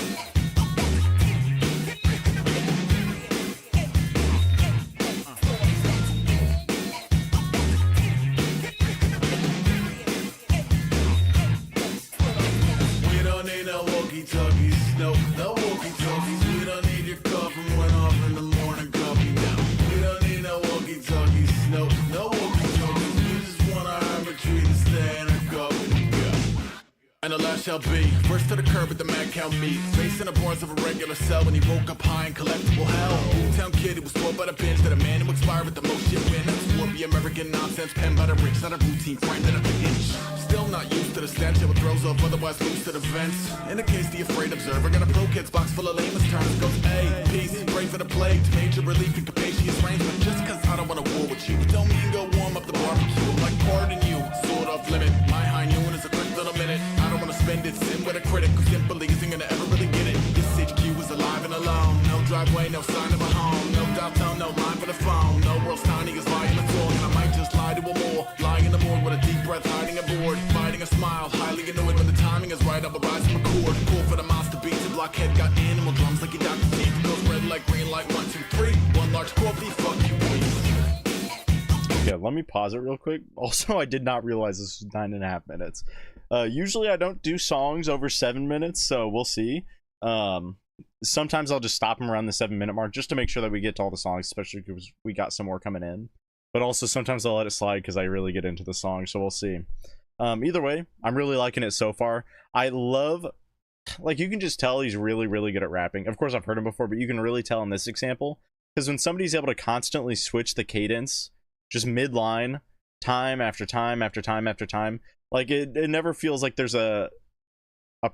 No walkie-talkies. We don't need your coffin went off in the morning coffee now. We don't need no walkie-talkies. No walkie-talkies. We just want our arbitrary to stay in a coffin. Yeah. And the last shall be first to the curb at the mad cow meet. Facing the bars of a regular cell when he woke up high in collectible hell. Boomtown kid who was taught by the bench that a man who expired with the most shit win. That's warpy American nonsense penned by the rich, not a routine friend in a pinch. Still not used to the stench of what throws off otherwise loose to the vents. In the case the afraid observer got a pro kids box full of lamest terms. Goes A, peace, pray for the plague to major relief and capacious arrangement. Just cause I don't wanna war with you, don't mean go warm up the barbecue. I'm like pardon you, sort of limit. My high noon is a quick little minute. I don't wanna spend it, sin with a critic who simply isn't gonna ever really get it. This HQ is alive and alone. No driveway, no sign of a home. No downtown, no line for the phone. No world's tiny is violent talk. And I might just lie to a more. Lie in the morgue with a deep breath, hiding a board. Fighting a smile, highly annoyed when the timing is right. I'll rise from a chord. Cool for the monster beats. The blockhead got animal drums like he Dr. Teeth. Goes red like green like 1, 2, 3. One large coffee, fuck you, please. Okay, let me pause it real quick. Also, I did not realize this was 9.5 minutes. Usually I don't do songs over 7 minutes, so we'll see. Sometimes I'll just stop them around the 7-minute mark just to make sure that we get to all the songs, especially because we got some more coming in. But also sometimes I'll let it slide because I really get into the song, so we'll see. Either way, I'm really liking it so far. I love, like, you can just tell he's really, really good at rapping. Of course, I've heard him before, but you can really tell in this example, because when somebody's able to constantly switch the cadence, just mid-line, time after time after time after time, like, it never feels like there's a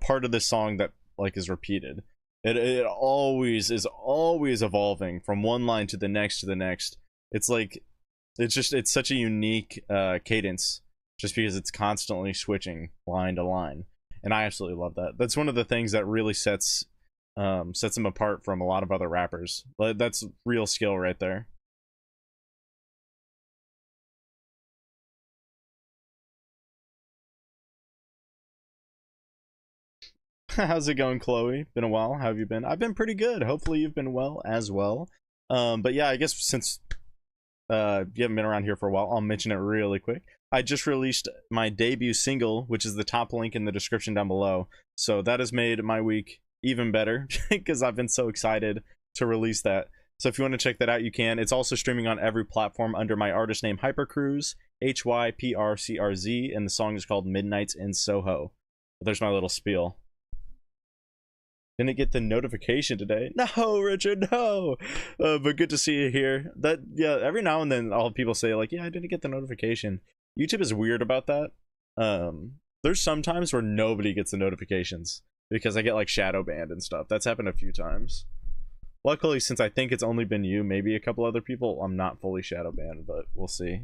part of this song that, like, is repeated. It always is evolving from one line to the next to the next. It's like, it's such a unique cadence, just because it's constantly switching line to line, and I absolutely love that. That's one of the things that really sets him apart from a lot of other rappers. That's real skill right there. How's it going, Chloe? Been a while. How have you been? I've been pretty good. Hopefully you've been well as well. But yeah, I guess since you haven't been around here for a while, I'll mention it really quick. I just released my debut single, which is the top link in the description down below. So that has made my week even better because I've been so excited to release that. So if you want to check that out, you can. It's also streaming on every platform under my artist name, Hypercruz, HYPRCRZ, and the song is called Midnights in Soho. There's my little spiel. Didn't get the notification today. No, Richard, no. But good to see you here. Yeah, every now and then I'll have people say, like, yeah, I didn't get the notification. YouTube is weird about that. There's some times where nobody gets the notifications because I get, like, shadow banned and stuff. That's happened a few times. Luckily, since I think it's only been you, maybe a couple other people, I'm not fully shadow banned, but we'll see.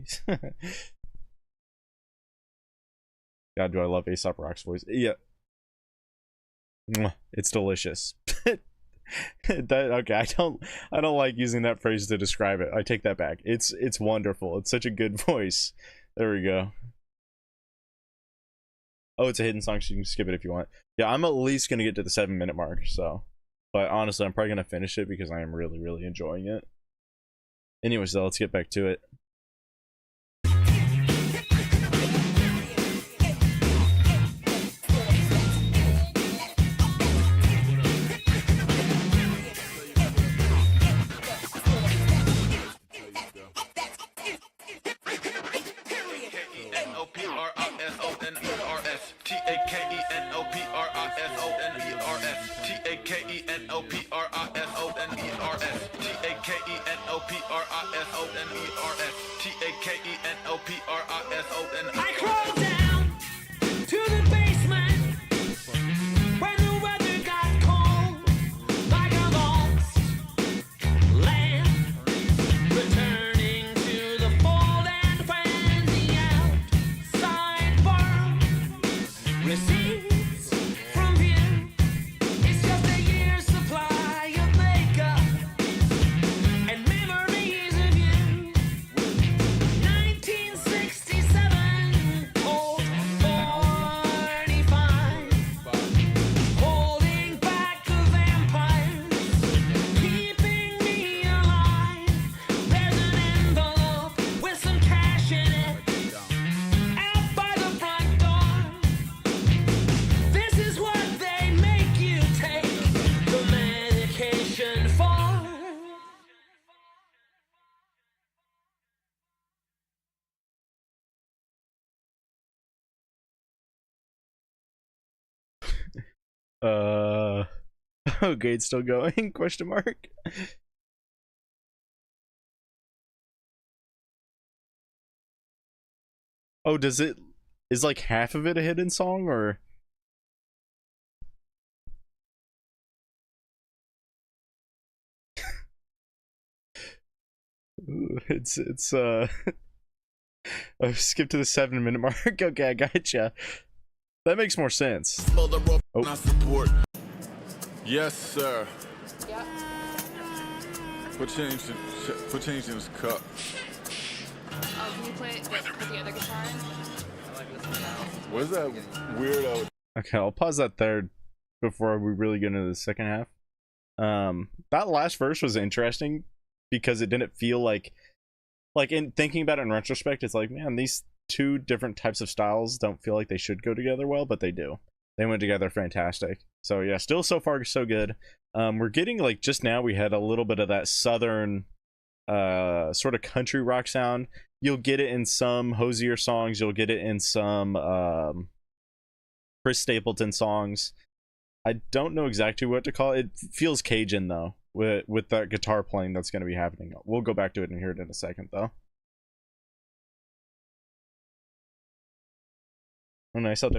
God, do I love Aesop Rock's voice. Yeah. It's delicious. Okay, I don't like using that phrase to describe it. I take that back. It's wonderful. It's such a good voice. There we go. Oh, it's a hidden song, so you can skip it if you want. Yeah, I'm at least gonna get to the 7-minute mark, so. But honestly, I'm probably gonna finish it because I am really, really enjoying it. Anyways, though, let's get back to it. I crawled down to the basement when the weather got cold, like a lost lamb, returning to the fold. And when the outside world recedes from view, it's just a year's supply of makeup and memories of you. 1967, old 45, holding back the vampires, keeping me alive. There's an envelope with some cash in it, out by the front door. This is what they make you take the medication for. Okay, it's still going? Question mark. Oh, is like half of it a hidden song, or? Ooh, it's oh, skip to the 7-minute mark. Okay, I gotcha. That makes more sense. Oh. I support. Yes, sir. Yeah. Put change in his cup. Oh, can you put the other guitar in? Where's that weirdo? Okay, I'll pause that there before we really get into the second half. That last verse was interesting because it didn't feel like like in thinking about it in retrospect, it's like, man, these two different types of styles don't feel like they should go together well, but they do. They went together fantastic. So yeah, still so far so good. We're getting, like, just now we had a little bit of that southern sort of country rock sound. You'll get it in some Hosier songs, you'll get it in some Chris Stapleton songs. I don't know exactly what to call it. It feels Cajun though, with that guitar playing that's going to be happening. We'll go back to it and hear it in a second though. Oh, nice. I'll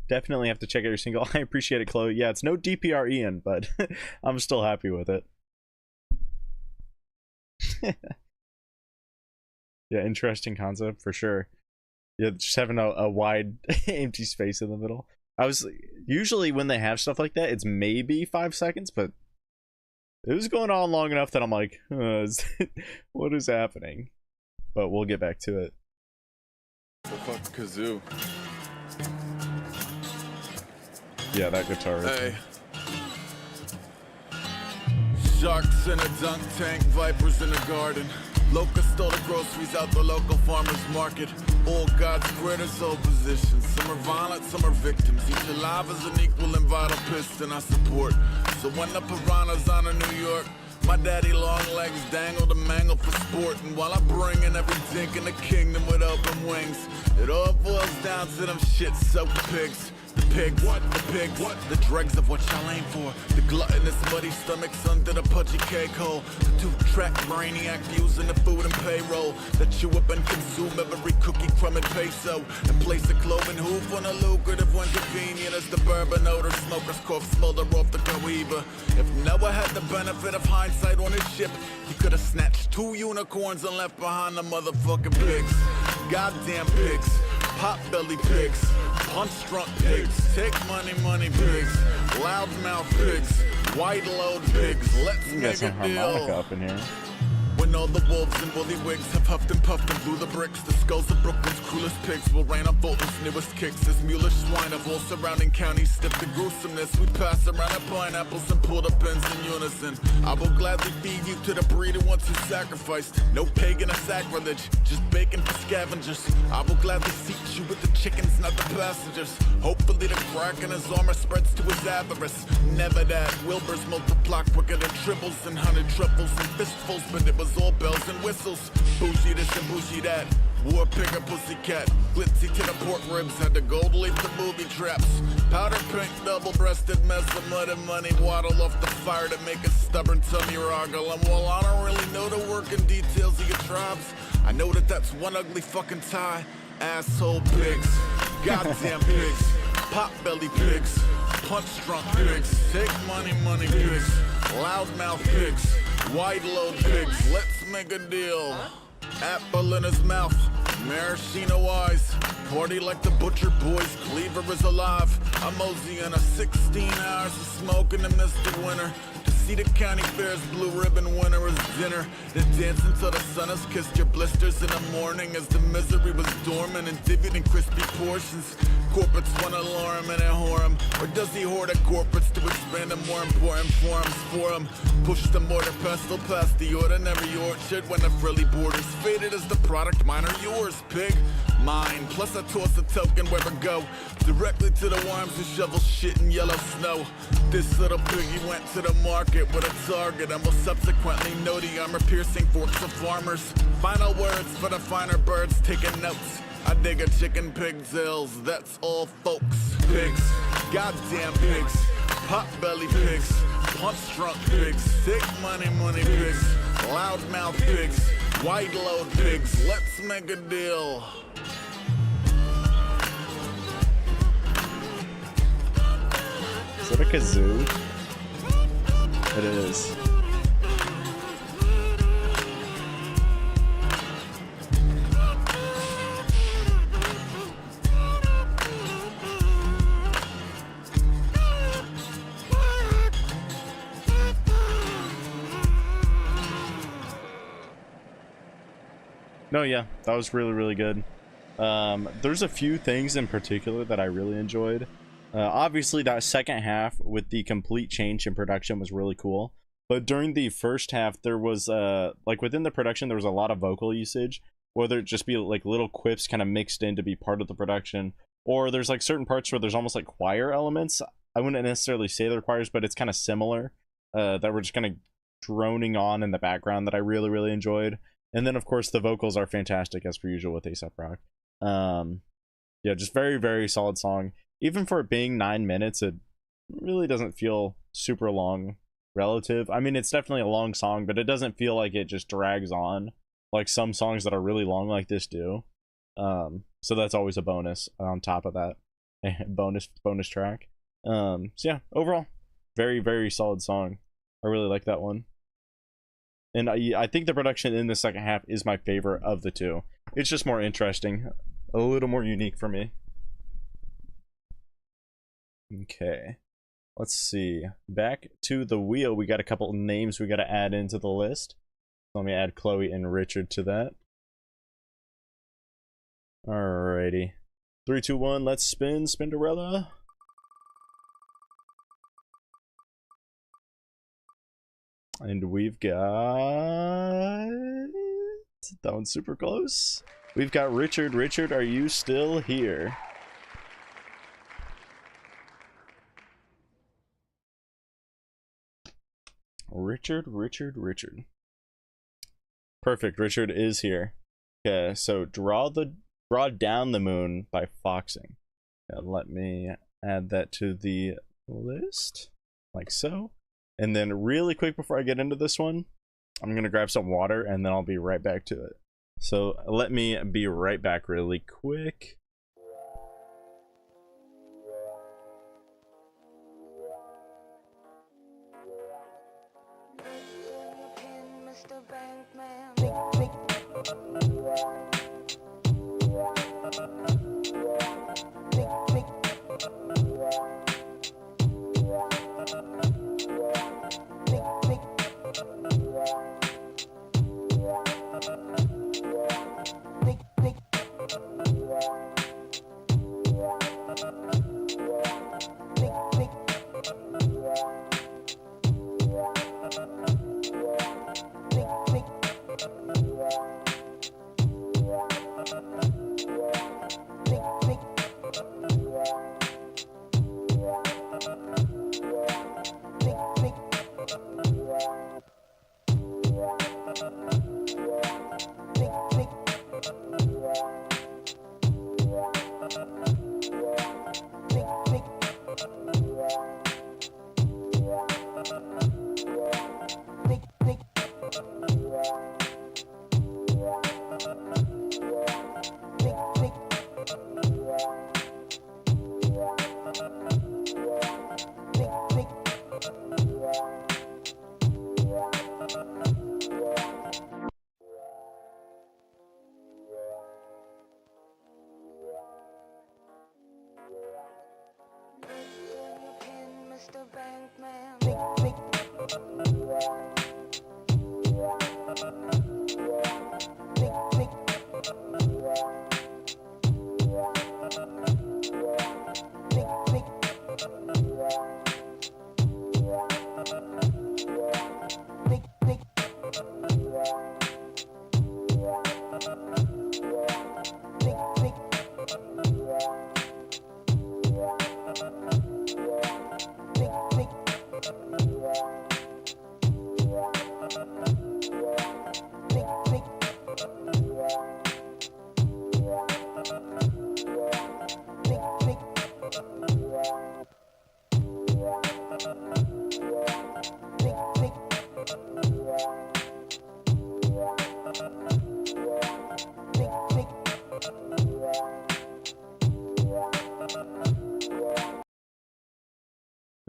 definitely have to check out your single. I appreciate it, Chloe. Yeah, it's no DPR Ian, but I'm still happy with it. Yeah, interesting concept for sure. Yeah, just having a wide empty space in the middle. I was usually when they have stuff like that, it's maybe 5 seconds, but it was going on long enough that I'm like, what is happening? But we'll get back to it. So fuck the kazoo. Yeah, that guitar. Hey. Sharks in a dunk tank, vipers in the garden. Locusts stole the groceries out the local farmer's market. All God's critters hold positions. Some are violent, some are victims. Each alive is an equal and vital piston I support. So when the piranhas on in New York, my daddy long legs dangle to mangle for sport. And while I bring in every dink in the kingdom with open wings, it all boils down to them shit-soaked pigs. The pigs, the pigs, the dregs of what y'all aim for. The gluttonous muddy stomachs under the pudgy cake hole. The two-track brainiac using the food and payroll that chew up and consume every cookie, crumb, and peso, and place a cloven hoof on a lucrative one convenient as the bourbon odor smokers cough smolder off the cohiba. If Noah had the benefit of hindsight on his ship, he could have snatched 2 unicorns and left behind the motherfucking pigs. Goddamn pigs, pot-belly pigs, punch-drunk pigs, take money, money pigs, loudmouth pigs, white-load pigs. Let's You got make some a harmonica deal. up in here. When all the wolves and woolly wigs have huffed and puffed and blew the bricks, the skulls of Brooklyn's coolest pigs will rain on Fulton's newest kicks. As mulish swine of all surrounding counties stiff the gruesomeness, we pass around our pineapples and pull the pins in unison. I will gladly feed you to the breed who once you sacrificed. No pagan or sacrilege, just bacon for scavengers. I will gladly seat you with the chickens, not the passengers. Hopefully the crack in his armor spreads to his avarice. Never that, Wilbur's multiply quicker than triples and hunted truffles and fistfuls, but it was all bells and whistles. Bougie this and bougie that. War pigger pussycat. Glitzy to the pork ribs. Had the gold leaf to booby traps. Powder pink double-breasted mess of mud and money. Waddle off the fire to make a stubborn tummy roggle. And while I don't really know the working details of your tribes, I know that that's one ugly fucking tie. Asshole pigs. Goddamn pigs. Pot-belly pigs. Punch-drunk pigs. Take money, money pigs. Loudmouth pigs. Wide-load pigs. Let's make a deal. Apple in his mouth, maraschino eyes. Party like the butcher boys, Cleaver is alive. I'm mosey in a 16 hours of smoke in the misty winter. To see the county fair's blue ribbon winner is dinner. To dance until the sun has kissed your blisters in the morning as the misery was dormant and divvied in crispy portions. Corporates wanna lure him and whore him, or does he hoard at corporates to expand the more important forums for him? Push the mortar pestle past the ordinary orchard when the frilly border's faded as the product. Mine or yours, pig? Mine. Plus I toss a token where I go, directly to the worms who shovel shit in yellow snow. This little piggy went to the market with a target and will subsequently know the armor-piercing forks of farmers. Final words for the finer birds taking notes. I dig a chicken pigtails, that's all folks. Pigs, goddamn pigs, pot-belly pigs, punch-drunk pigs, sick money, money pigs, loudmouth pigs, wide-load pigs. Let's make a deal. Is that a kazoo? It is. No, yeah, that was really, really good. There's a few things in particular that I really enjoyed. Obviously, that second half with the complete change in production was really cool. But during the first half, there was like within the production, there was a lot of vocal usage, whether it just be like little quips kind of mixed in to be part of the production, or there's like certain parts where there's almost like choir elements. I wouldn't necessarily say they're choirs, but it's kind of similar, that were just kind of droning on in the background that I really, really enjoyed. And then of course the vocals are fantastic as per usual with A$AP Rock. Yeah, just very, very solid song. Even for it being 9 minutes, it really doesn't feel super long relative. I mean, it's definitely a long song, but it doesn't feel like it just drags on like some songs that are really long like this do. So that's always a bonus on top of that. bonus track. So yeah, overall, very, very solid song. I really like that one. And I think the production in the second half is my favorite of the two. It's just more interesting, a little more unique for me. Okay, let's see. Back to the wheel. We got a couple names we got to add into the list. Let me add Chloe and Richard to that. Alrighty. 3, 2, 1, let's spin Spinderella. And we've got... that one's super close. We've got Richard. Richard, are you still here? Richard. Perfect, Richard is here. Okay, so Draw Down the Moon by Foxing. Let me add that to the list, like so. And then really quick before I get into this one, I'm gonna grab some water and then I'll be right back to it. So let me be right back really quick.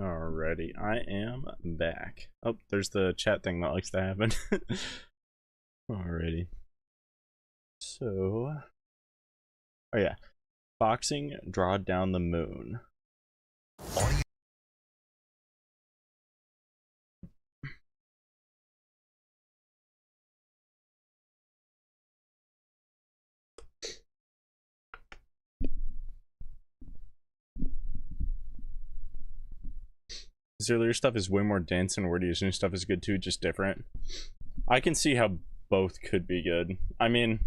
Alrighty, I am back. Oh, there's the chat thing that likes to happen. Alrighty. So, oh yeah, Foxing, Draw Down the Moon. his earlier stuff is way more dense and wordy. His new stuff is good too, just different. I can see how both could be good. I mean,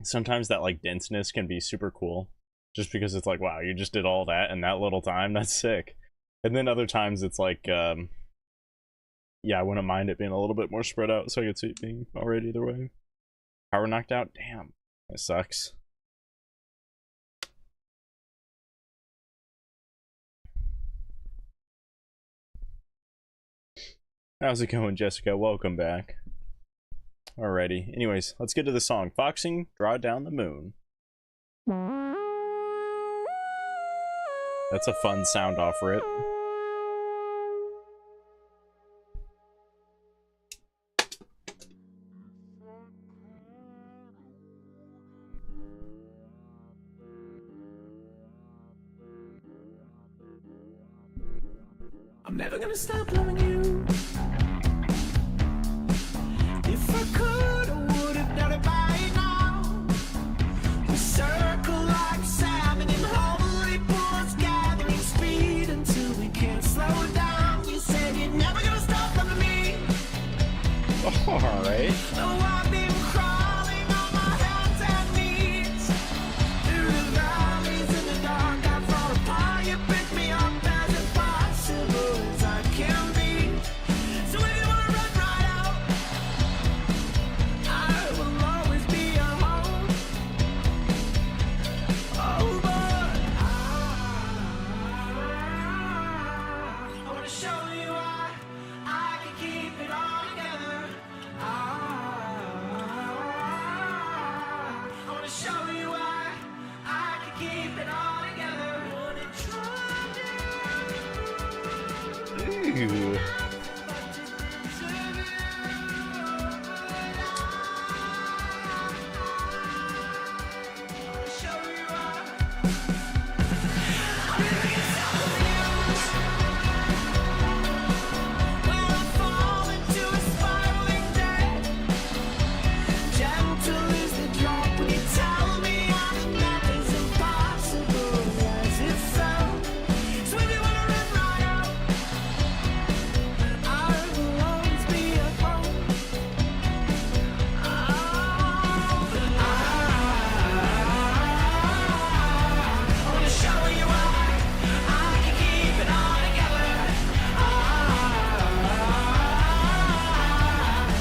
sometimes that like denseness can be super cool, just because it's like, wow, you just did all that in that little time. That's sick. And then other times it's like, yeah, I wouldn't mind it being a little bit more spread out, so I could see it being alright either way. Power knocked out? Damn, that sucks. How's it going, Jessica? Welcome back. Alrighty. Anyways, let's get to the song. Foxing, Draw Down the Moon. That's a fun sound off for it. I'm never gonna stop loving you. If I could, I would have done it by now. We circle like salmon in holy pools, gathering speed until we can't slow down. You said you're never gonna stop loving me. Alright. No, I've been crawling on my hands and knees through the valleys in the dark. I fall apart. You pick me up as impossible as I can be. So if you wanna run right out, I will always be your home. Oh, but I wanna show you why I can keep it all together. I wanna show you why I can keep it all together. Wanna try Ooh. to show you why. When I fall into a spiraling debt, gentle is the drop when you tell me I'm not as impossible as it felt. So if you wanna run right out, I will always be your home. I wanna show you why I can keep it all together. I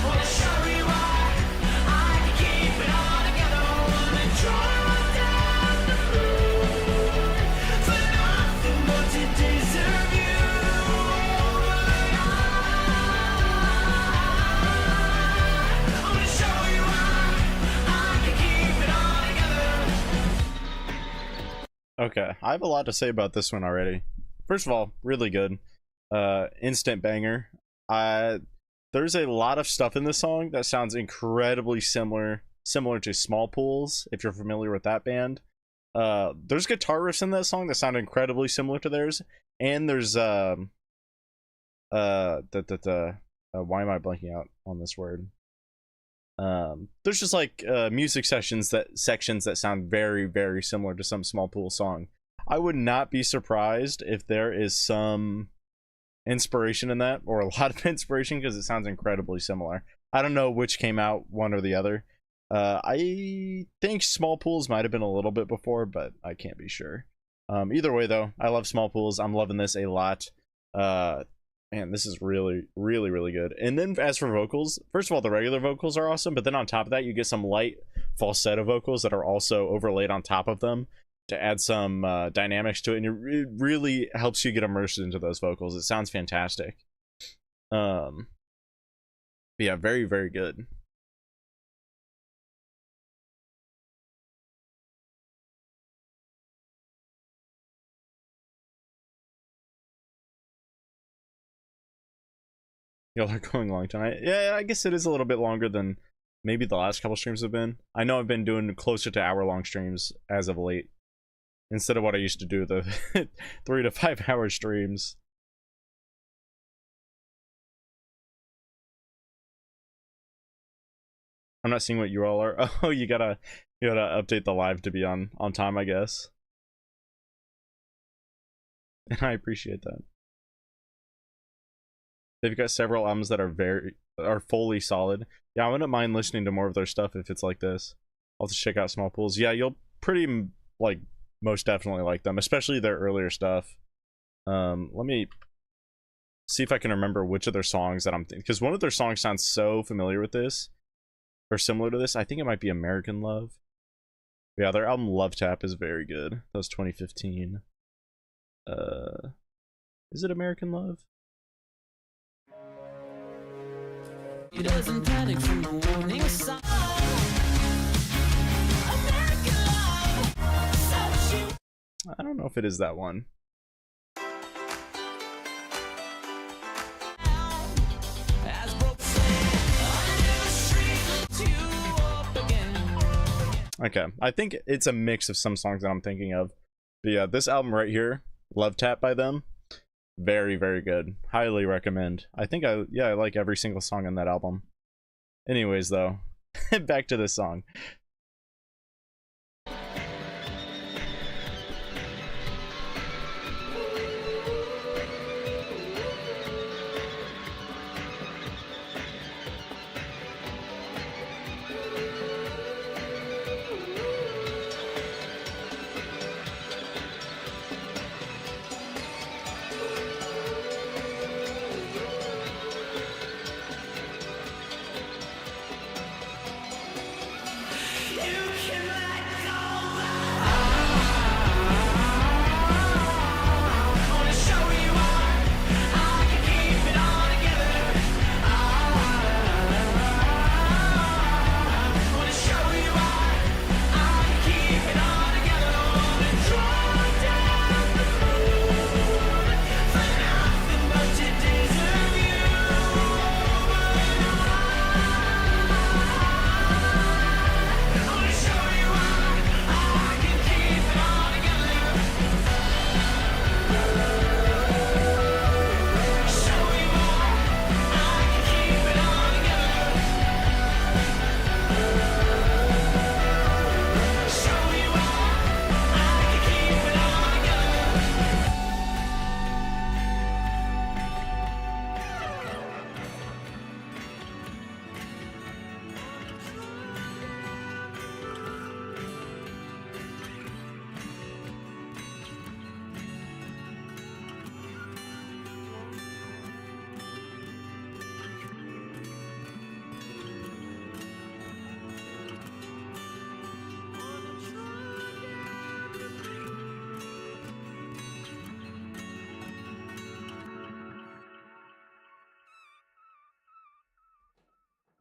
wanna show you why I can keep it all together. I wanna draw down the moon for nothing but to deserve you. I wanna show you why I can keep it all together. Okay, I have a lot to say about this one already. First of all, really good. Instant banger. There's a lot of stuff in this song that sounds incredibly similar to Small Pools, if you're familiar with that band. There's guitar riffs in that song that sound incredibly similar to theirs, and there's why am I blanking out on this word? There's just like music sections that sound very, very similar to some Small Pool song. I would not be surprised if there is some inspiration in that, or a lot of inspiration, because it sounds incredibly similar. I don't know which came out, one or the other. I think Small Pools might have been a little bit before, but I can't be sure. Either way though, I love Small Pools. I'm loving this a lot. Man, this is really, really, really good. And then as for vocals, first of all, the regular vocals are awesome, but then on top of that, you get some light falsetto vocals that are also overlaid on top of them to add some dynamics to it, and it really helps you get immersed into those vocals. It sounds fantastic. Yeah, very, very good. Y'all are going long tonight. Yeah, I guess it is a little bit longer than maybe the last couple streams have been. I know I've been doing closer to hour-long streams as of late, instead of what I used to do, the 3 to 5 hour streams. I'm not seeing what you all are. Oh, you gotta update the live to be on time, I guess. and I appreciate that. They've got several albums that are fully solid. Yeah, I wouldn't mind listening to more of their stuff if it's like this. I'll just check out Small Pools. Yeah, you'll pretty like most definitely like them, especially their earlier stuff. Let me see if I can remember which of their songs that I'm thinking, because one of their songs sounds so familiar with this or similar to this. I think it might be American Love. Yeah, their album Love Tap is very good. That was 2015. Is it American Love? He doesn't panic from the warning sign. I don't know if it is that one. Okay, I think it's a mix of some songs that I'm thinking of. But yeah, this album right here, Love Tap by them, very, very good. Highly recommend. I think I like every single song on that album. Anyways, though, back to this song.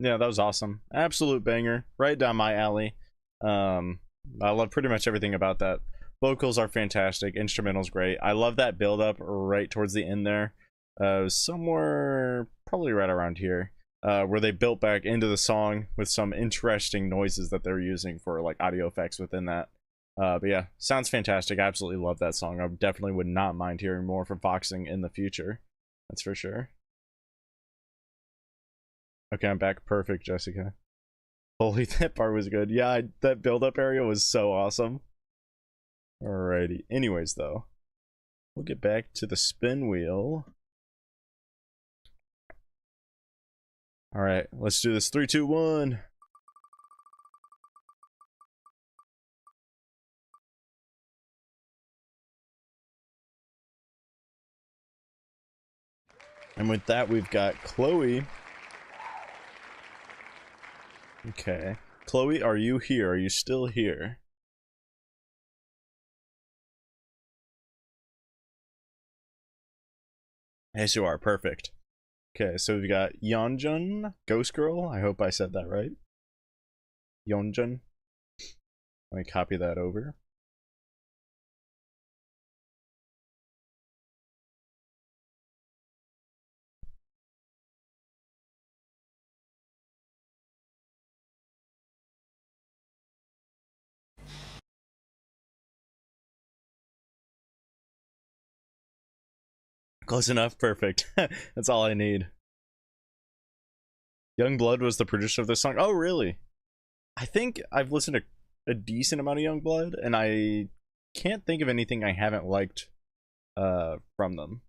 Yeah, that was awesome. Absolute banger. Right down my alley. I love pretty much everything about that. Vocals are fantastic. Instrumental's great. I love that build up right towards the end there. Somewhere probably right around here. Where they built back into the song with some interesting noises that they're using for like audio effects within that. But yeah, sounds fantastic. I absolutely love that song. I definitely would not mind hearing more from Foxing in the future. That's for sure. Okay, I'm back. Perfect, Jessica. Holy, that part was good. Yeah, that build-up area was so awesome. Alrighty. Anyways, though, we'll get back to the spin wheel. Alright, let's do this. 3, 2, 1. And with that, we've got Chloe. Okay. Chloe, are you here? Are you still here? Yes, you are. Perfect. Okay, so we've got Yeonjun, Ghost Girl. I hope I said that right. Yeonjun. Let me copy that over. Close enough. Perfect. That's all I need. Youngblood was the producer of this song. Oh, really? I think I've listened to a decent amount of Youngblood, and I can't think of anything I haven't liked from them.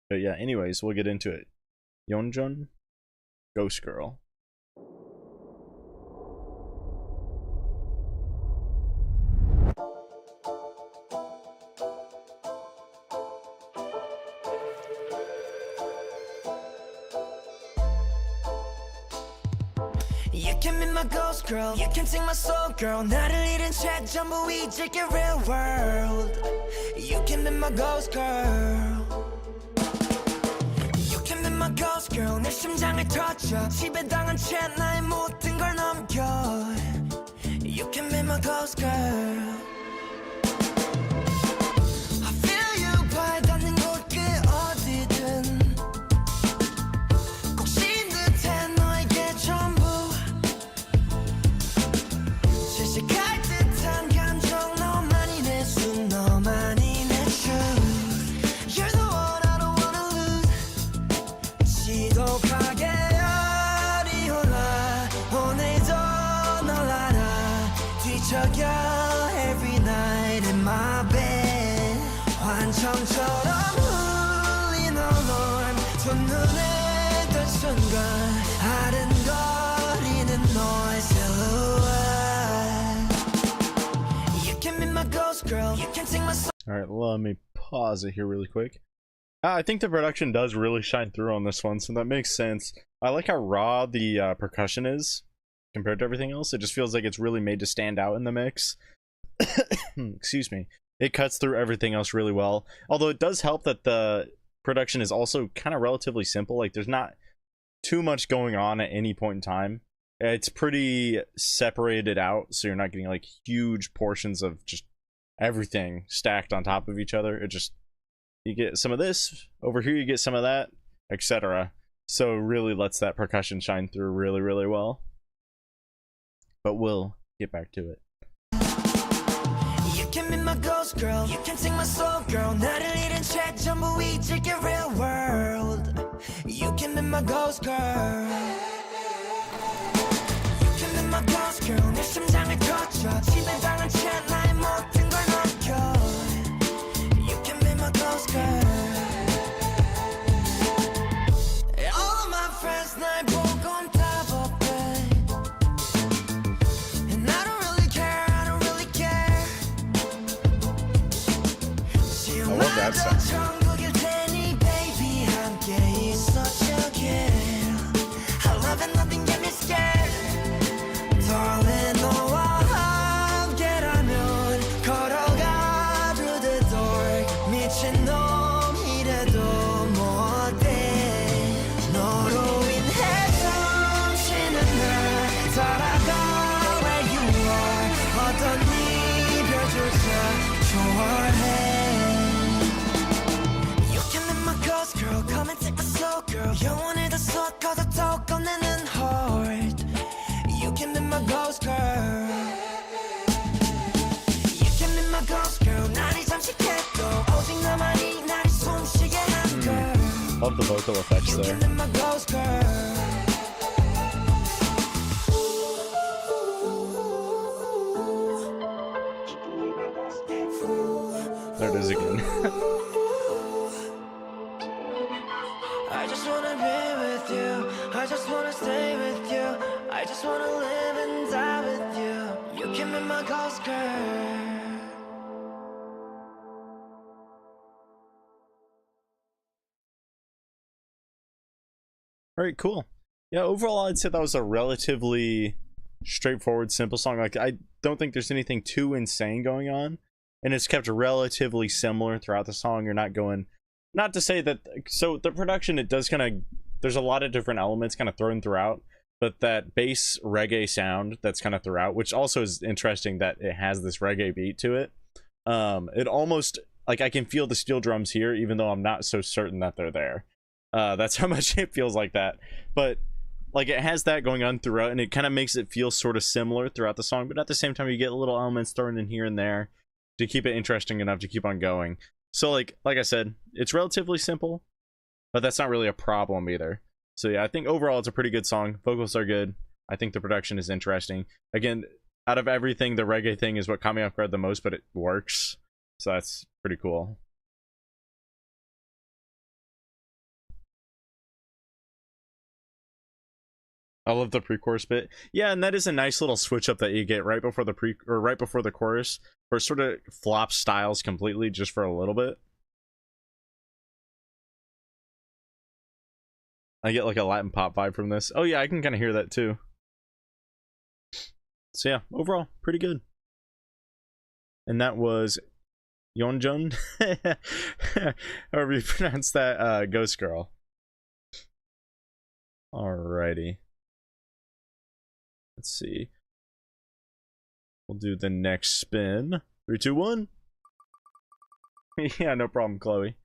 But yeah, anyways, we'll get into it. Yeonjun, Ghost Girl. You can be my ghost girl, you can take my soul girl. 나를 잃은 채 전부 잊을게 real world. You can be my ghost girl. You can be my ghost girl. 내 심장을 터쳐 지배당한 채 나의 모든 걸 넘겨. You can be my ghost girl. I feel you 발닿는 곳 그 어디든 꼭 신 듯해 너에게 전부 질식할 듯한 감정 너만이 내 숨 너만이 내 truth. You're the one I don't wanna lose. 지독하게 열이 올라 오늘도 널 알아 뒤척여 every night in my bed. 환청처럼 울린 alarm 첫눈에 뜬 순간 아른거리는 너의 silhouette. You can be my ghost girl, you can take my soul. Alright, let me pause it here really quick. I think the production does really shine through on this one, so that makes sense. I like how raw the percussion is compared to everything else. It just feels like it's really made to stand out in the mix. Excuse me. It cuts through everything else really well. Although it does help that the production is also kind of relatively simple. Like, there's not too much going on at any point in time. It's pretty separated out, so you're not getting like huge portions of just everything stacked on top of each other. It just, you get some of this over here, you get some of that, etc. So it really lets that percussion shine through really, really well. But we'll get back to it. You can be my ghost girl, you can take my soul girl. 나를 잃은 채 전부 잊을게 real world. You can be my ghost girl. You can be my ghost girl. 내 심장을 터쳐 지배당한 채 나의 모든 걸 넘겨. You can be my ghost girl. All of my friends 날 보고 on top of it. And I don't really care, I don't really care. I love that sound. 천국일 테니 baby 함께 있어줄게. I love it, nothing get me scared. Darling 너와 함께라면 걸어가 through the door. 미친놈 이래도 뭐 어때. 너로 인해 숨쉬는 날 따라가 where you are. 어떤 이별조차 초월해. You can be my ghost girl, come and take my soul girl. 영혼을 다 섞어도 더 꺼내는 heart. You can be my ghost girl. You can be my ghost girl. 날이 잠식해도 오직 너만이 나를 숨쉬게 한 girl. Love the vocal effects You there. can be my ghost girl. There it is again. I just wanna be with you. I just wanna stay with you. I just wanna live and die with you. You can be my ghost girl. Alright, cool. Yeah, overall I'd say that was a relatively straightforward, simple song. Like, I don't think there's anything too insane going on. And it's kept relatively similar throughout the song. You're not going, not to say that, so the production, it does kind of, there's a lot of different elements kind of thrown throughout, but that bass reggae sound that's kind of throughout, which also is interesting that it has this reggae beat to it. It almost, like, I can feel the steel drums here, even though I'm not so certain that they're there. That's how much it feels like that. But like, it has that going on throughout, and it kind of makes it feel sort of similar throughout the song, but at the same time you get little elements thrown in here and there to keep it interesting enough to keep on going. So like I said, it's relatively simple, but that's not really a problem either. So yeah, I think overall it's a pretty good song. Vocals are good. I think the production is interesting. Again, out of everything, the reggae thing is what caught me off guard the most, but it works. So that's pretty cool. I love the pre-chorus bit. Yeah, and that is a nice little switch up that you get right before the right before the chorus, where it sort of flops styles completely just for a little bit. I get like a Latin pop vibe from this. Oh yeah, I can kind of hear that too. So yeah, overall, pretty good. And that was Yeonjun, however you pronounce that, Ghost Girl. Alrighty. Let's see. We'll do the next spin. 3, 2, 1. Yeah, no problem, Chloe.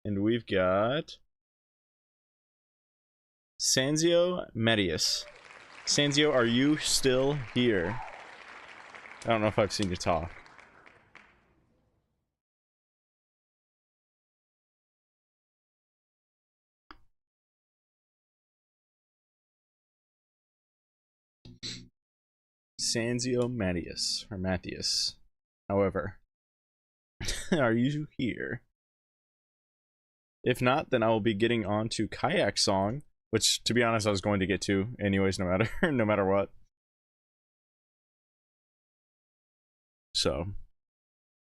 And we've got Sanzio Medius. Sanzio, are you still here? I don't know if I've seen you talk. Sanzio Matthias, or Matthias. However, are you here? If not, then I will be getting on to Kayak Song, which, to be honest, I was going to get to anyways, no matter what. So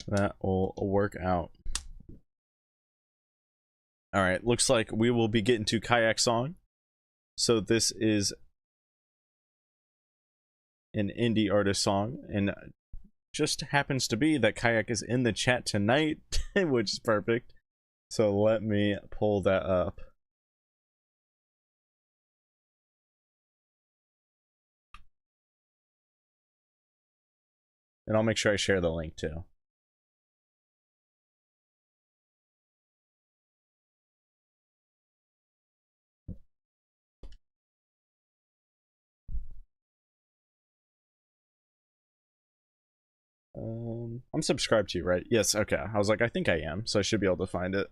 that will work out. All right, looks like we will be getting to Kayak Song. So this is an indie artist song, and just happens to be that Kayak is in the chat tonight, which is perfect. So let me pull that up. And I'll make sure I share the link too. I'm subscribed to you, right? Yes, okay. I was like, I think I am, so I should be able to find it.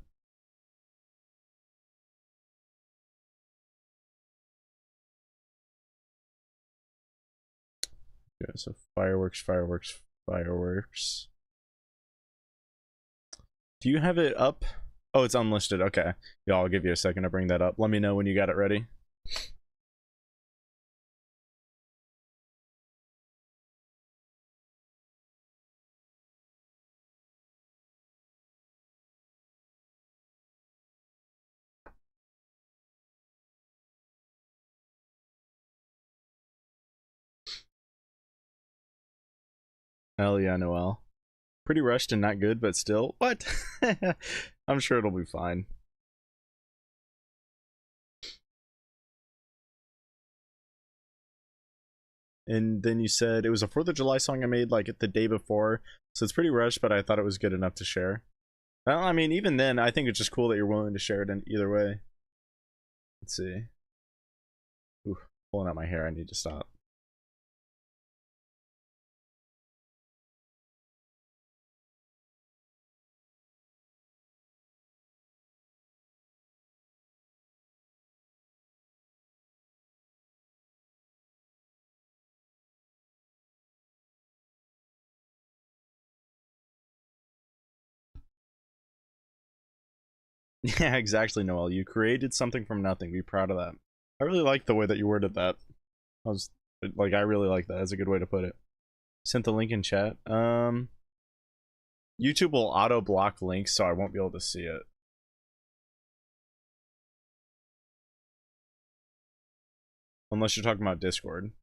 Okay, so fireworks. Do you have it up? Oh, it's unlisted. Okay. Yeah, I'll give you a second to bring that up. Let me know when you got it ready. Hell yeah, Noel. Pretty rushed and not good, but still. What? I'm sure it'll be fine. And then you said it was a 4th of July song I made like the day before. So it's pretty rushed, but I thought it was good enough to share. Well, I mean, even then, I think it's just cool that you're willing to share it in either way. Let's see. Ooh, pulling out my hair. I need to stop. Yeah, exactly, Noel. You created something from nothing. Be proud of that. I really like the way that you worded that. I was like, I really like that. That's a good way to put it. Sent the link in chat. YouTube will auto block links, so I won't be able to see it. Unless you're talking about Discord.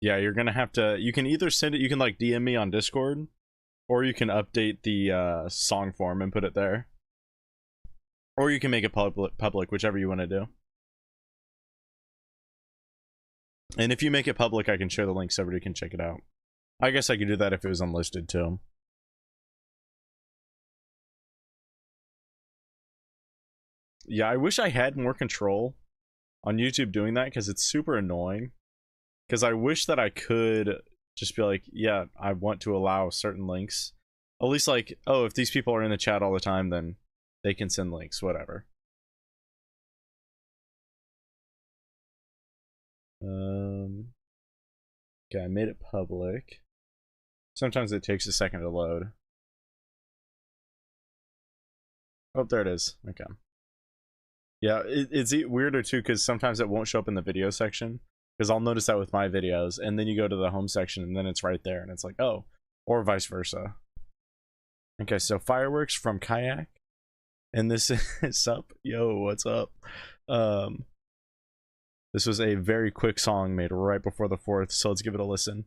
Yeah, you're gonna have to. You can either send it. You can like DM me on Discord. Or you can update the song form and put it there. Or you can make it public, whichever you want to do. And if you make it public, I can share the link so everybody can check it out. I guess I could do that if it was unlisted too. Yeah, I wish I had more control on YouTube doing that because it's super annoying. Because I wish that I could just be like, yeah, I want to allow certain links. At least like, oh, if these people are in the chat all the time, then they can send links, whatever. Okay, I made it public. Sometimes it takes a second to load. Oh, there it is. Okay. Yeah, it's weirder too because sometimes it won't show up in the video section. Because I'll notice that with my videos, and then you go to the home section, and then it's right there, and it's like, oh, or vice versa. Okay, so fireworks from Kayak, and this is up. Yo, what's up? This was a very quick song made right before the 4th, so let's give it a listen.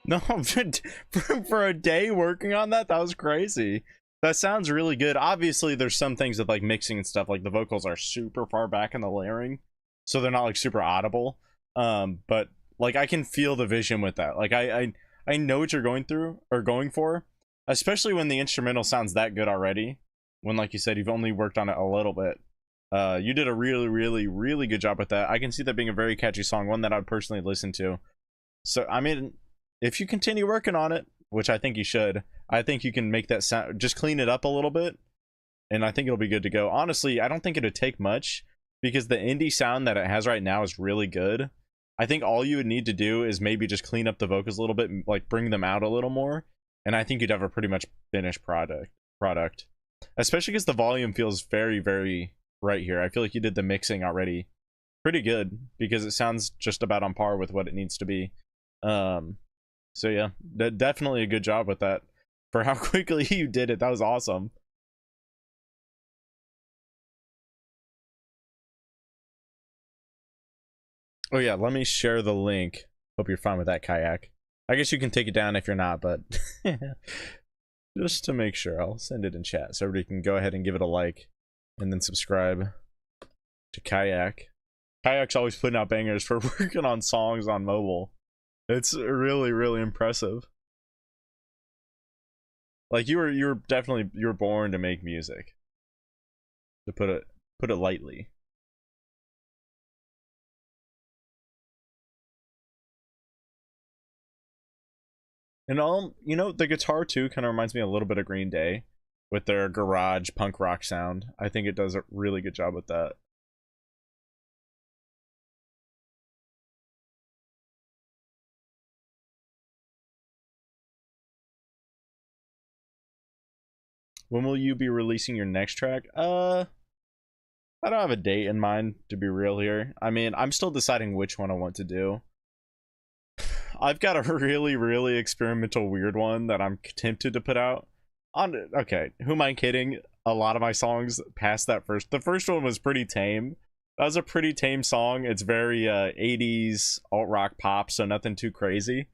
No, for a day working on that was crazy. That sounds really good. Obviously, there's some things with like mixing and stuff, like the vocals are super far back in the layering, so they're not like super audible. But like I can feel the vision with that. Like I know what you're going through or going for, especially when the instrumental sounds that good already. When, like you said, you've only worked on it a little bit. You did a really good job with that. I can see that being a very catchy song, one that I'd personally listen to. So I mean, if you continue working on it, which I think you should, I think you can make that sound, just clean it up a little bit, and I think it'll be good to go. Honestly, I don't think it'd take much, because the indie sound that it has right now is really good. I think all you would need to do is maybe just clean up the vocals a little bit, like bring them out a little more, and I think you'd have a pretty much finished product. Especially because the volume feels very right here. I feel like you did the mixing already pretty good, because it sounds just about on par with what it needs to be. So yeah, definitely a good job with that. For how quickly you did it, that was awesome. Oh yeah, let me share the link. Hope you're fine with that, Kayak. I guess you can take it down if you're not, but just to make sure, I'll send it in chat so everybody can go ahead and give it a like, and then subscribe to Kayak. Kayak's always putting out bangers for working on songs on mobile. It's really impressive. Like you were definitely, you were born to make music, to put it lightly. And you know, the guitar too kind of reminds me a little bit of Green Day with their garage punk rock sound. I think it does a really good job with that. When will you be releasing your next track? I don't have a date in mind, to be real here. I mean, I'm still deciding which one I want to do. I've got a really experimental weird one that I'm tempted to put out. Okay, who am I kidding? A lot of my songs past that the first one was pretty tame. That was a pretty tame song. It's very 80s alt-rock pop, so nothing too crazy.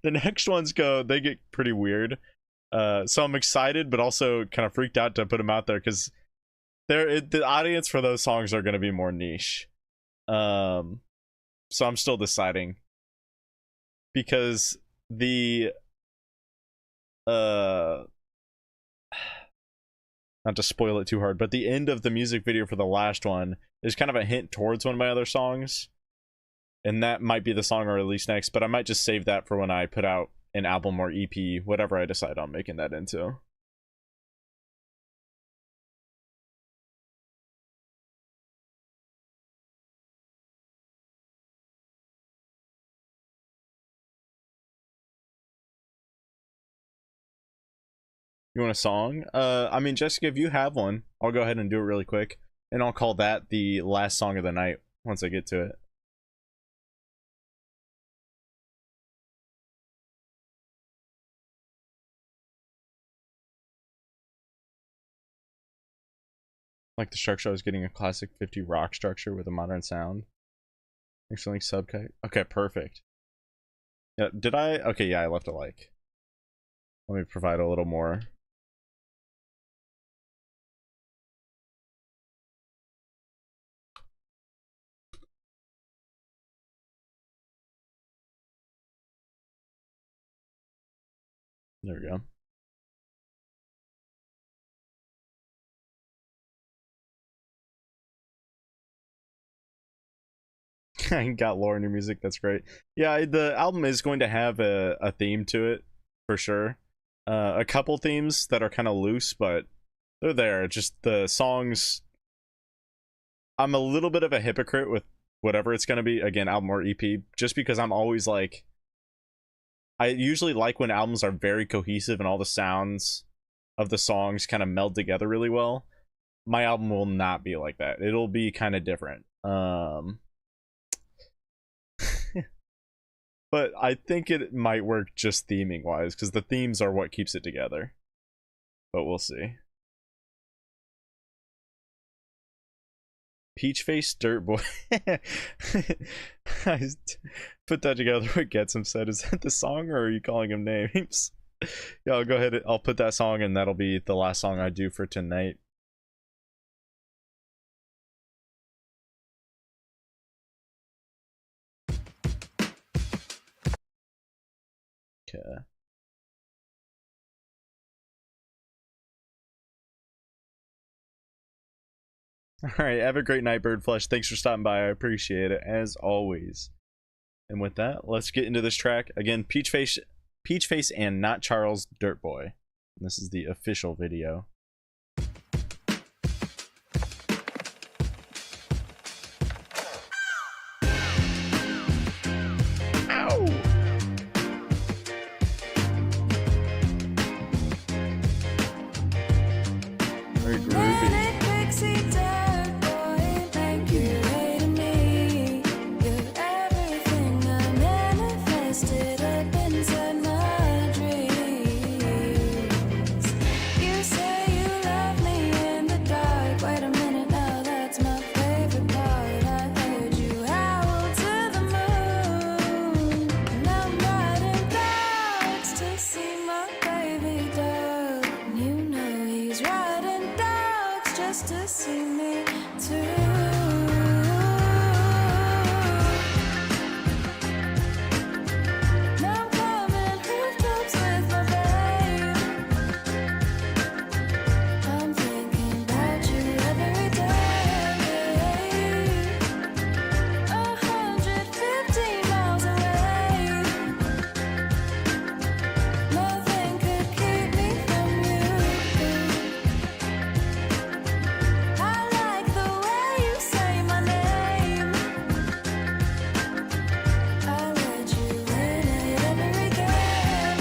The next ones they get pretty weird. So I'm excited, but also kind of freaked out to put them out there, because the audience for those songs are going to be more niche. So I'm still deciding, because the I not to spoil it too hard, but the end of the music video for the last one is kind of a hint towards one of my other songs. And that might be the song I release next, but I might just save that for when I put out an album or EP, whatever I decide on making that into. You want a song? I mean, Jessica, if you have one, I'll go ahead and do it really quick. And I'll call that the last song of the night once I get to it. Like the structure, I was getting a classic 50 rock structure with a modern sound. Thanks for link subcut. Okay, perfect. Yeah, did I? Okay, yeah, I left a like. Let me provide a little more. There we go. I got lore in your music. That's great. Yeah, the album is going to have a theme to it for sure. A couple themes that are kind of loose, but they're there. Just the songs. I'm a little bit of a hypocrite with whatever it's going to be. Again, album or EP, just because I'm always like, I usually like when albums are very cohesive and all the sounds of the songs kind of meld together really well. My album will not be like that. It'll be kind of different. But I think it might work just theming wise, because the themes are what keeps it together. But we'll see. Peach Face Dirt Boy. I put that together with Get Some Said. Is that the song, or are you calling him names? Yeah, I'll go ahead. I'll put that song, and that'll be the last song I do for tonight. Okay. Alright, have a great night, Birdflesh. Thanks for stopping by. I appreciate it, as always. And with that, let's get into this track. Again, Peach Face and Not Charles Dirt Boy. And this is the official video. Very groovy. To see me too. Now I'm climbing rooftops with my babe. I'm thinking about you every day. 150 miles away. Nothing could keep me from you. I like the way you say my name. I let you in it every game.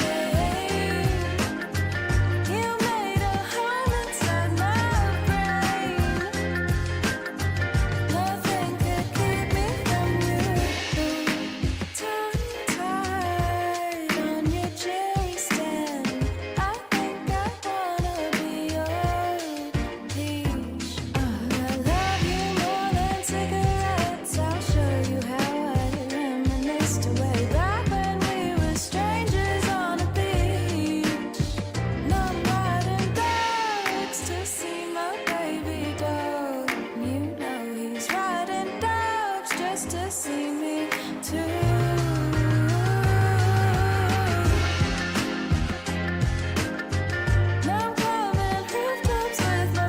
You made a hole inside my brain. Nothing could keep me from you. Tongue-tied on your cherry stand. I think I wanna be your peach. I love you more than cigarettes. I'll show you how I reminisced way back when we were strangers on a beach. Now I'm riding dogs to see my baby dog. You know he's riding dogs just to see me too. Now I'm climbing rooftops with my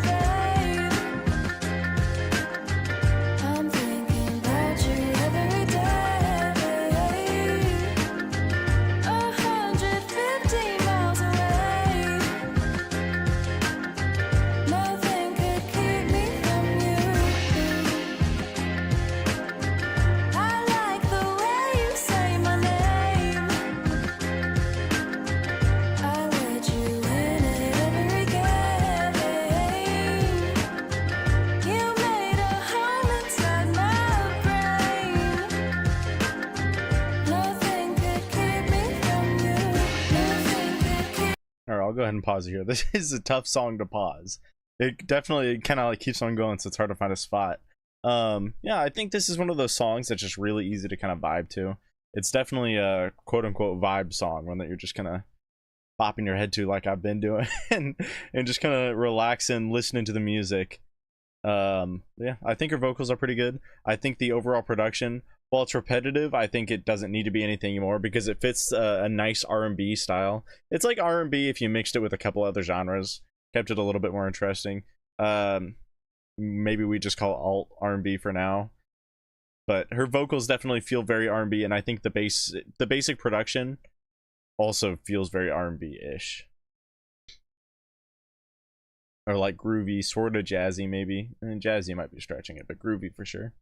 go ahead and pause it here. This is a tough song to pause. It definitely kind of like keeps on going, so it's hard to find a spot. Yeah, I think this is one of those songs that's just really easy to kind of vibe to. It's definitely a quote unquote vibe song, one that you're just kind of bopping your head to like I've been doing and just kind of relaxing, listening to the music. Yeah, I think her vocals are pretty good. I think the overall production, while it's repetitive, I think it doesn't need to be anything more because it fits a nice R&B style. It's like R&B if you mixed it with a couple other genres, kept it a little bit more interesting. Maybe we just call it alt R&B for now. But her vocals definitely feel very R&B, and I think the basic production also feels very R&B-ish. Or like groovy, sort of jazzy maybe. And jazzy might be stretching it, but groovy for sure.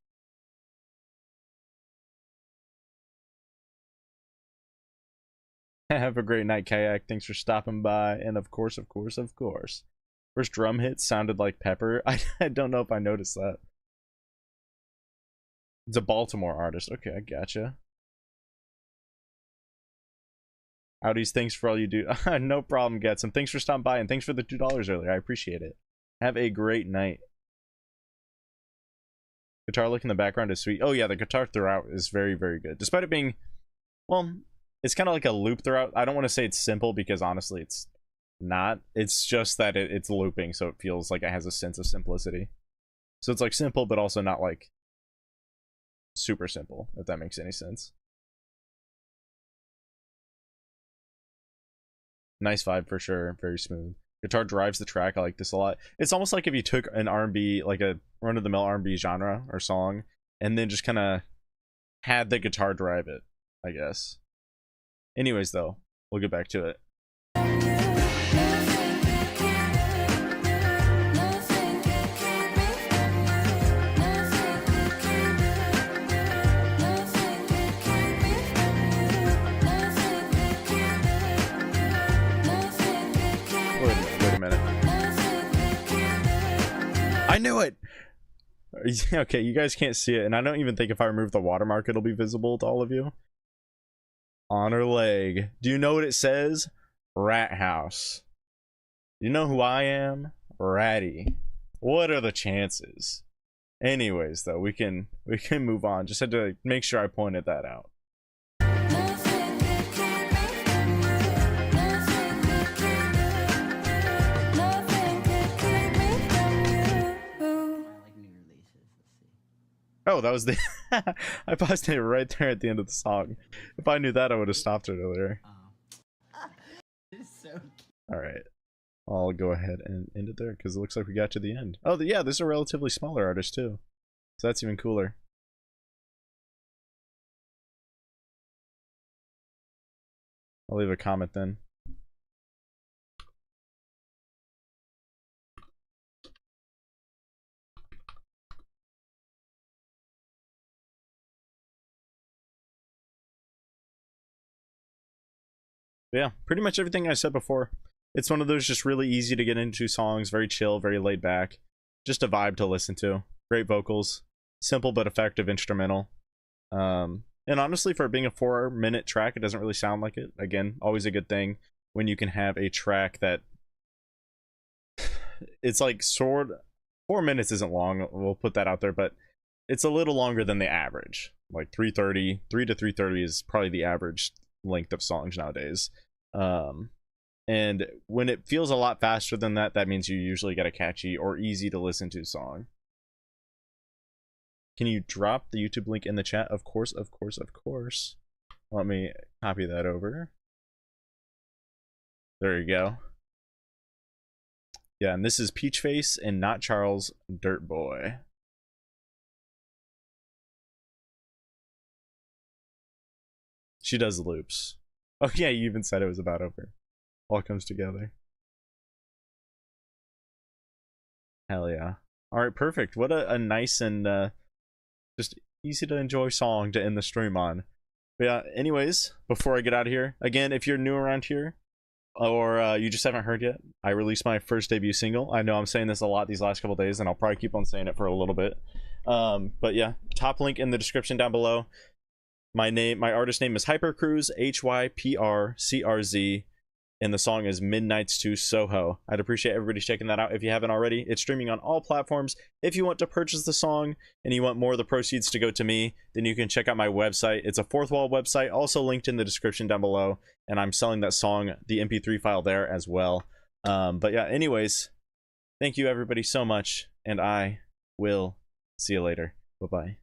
Have a great night, Kayak. Thanks for stopping by. And of course. First drum hit sounded like Pepper. I don't know if I noticed that. It's a Baltimore artist. Okay, I gotcha. Howdy's, thanks for all you do. No problem, Getsom. Thanks for stopping by, and thanks for the $2 earlier. I appreciate it. Have a great night. Guitar lick in the background is sweet. Oh yeah, the guitar throughout is very, very good. Despite it being, well, it's kind of like a loop throughout. I don't want to say it's simple because honestly it's not. It's just that it's looping, so it feels like it has a sense of simplicity. So it's like simple, but also not like super simple, if that makes any sense. Nice vibe for sure. Very smooth. Guitar drives the track. I like this a lot. It's almost like if you took an R&B, like a run-of-the-mill R&B genre or song, and then just kind of had the guitar drive it, I guess. Anyways, though, we'll get back to it. Wait a minute. I knew it! Okay, you guys can't see it, and I don't even think if I remove the watermark it'll be visible to all of you. On her leg. Do you know what it says? Rat House. You know who I am? Ratty. What are the chances? Anyways, though, we can move on. Just had to make sure I pointed that out. Oh, that was the I paused it right there at the end of the song. If I knew that, I would have stopped it earlier. So all right, I'll go ahead and end it there because it looks like we got to the end. Oh, yeah, this is a relatively smaller artist too, so that's even cooler. I'll leave a comment then. But yeah, pretty much everything I said before. It's one of those just really easy to get into songs, very chill, very laid back. Just a vibe to listen to. Great vocals, simple but effective instrumental. And honestly, for it being a 4-minute track, it doesn't really sound like it. Again, always a good thing when you can have a track that it's like 4 minutes isn't long, we'll put that out there, but it's a little longer than the average. Like 3 to 3:30 is probably the average length of songs nowadays. And when it feels a lot faster than that, that means you usually get a catchy or easy to listen to song. Can you drop the YouTube link in the chat? Of course. Let me copy that over. There you go. Yeah, and this is Peachface and Not Charles Dirt Boy. She does loops. Oh yeah, you even said it was about over. All comes together. Hell yeah. Alright, perfect. What a nice and just easy to enjoy song to end the stream on. But yeah, anyways, before I get out of here, again, if you're new around here, or you just haven't heard yet, I released my first debut single. I know I'm saying this a lot these last couple days, and I'll probably keep on saying it for a little bit. But yeah, top link in the description down below. My artist name is Hypercruz, HYPRCRZ. and the song is Midnights to Soho. I'd appreciate everybody checking that out if you haven't already. It's streaming on all platforms. If you want to purchase the song and you want more of the proceeds to go to me, then you can check out my website. It's a Fourth Wall website, also linked in the description down below, and I'm selling that song, the MP3 file there as well. But yeah, anyways, thank you everybody so much, and I will see you later. Bye-bye.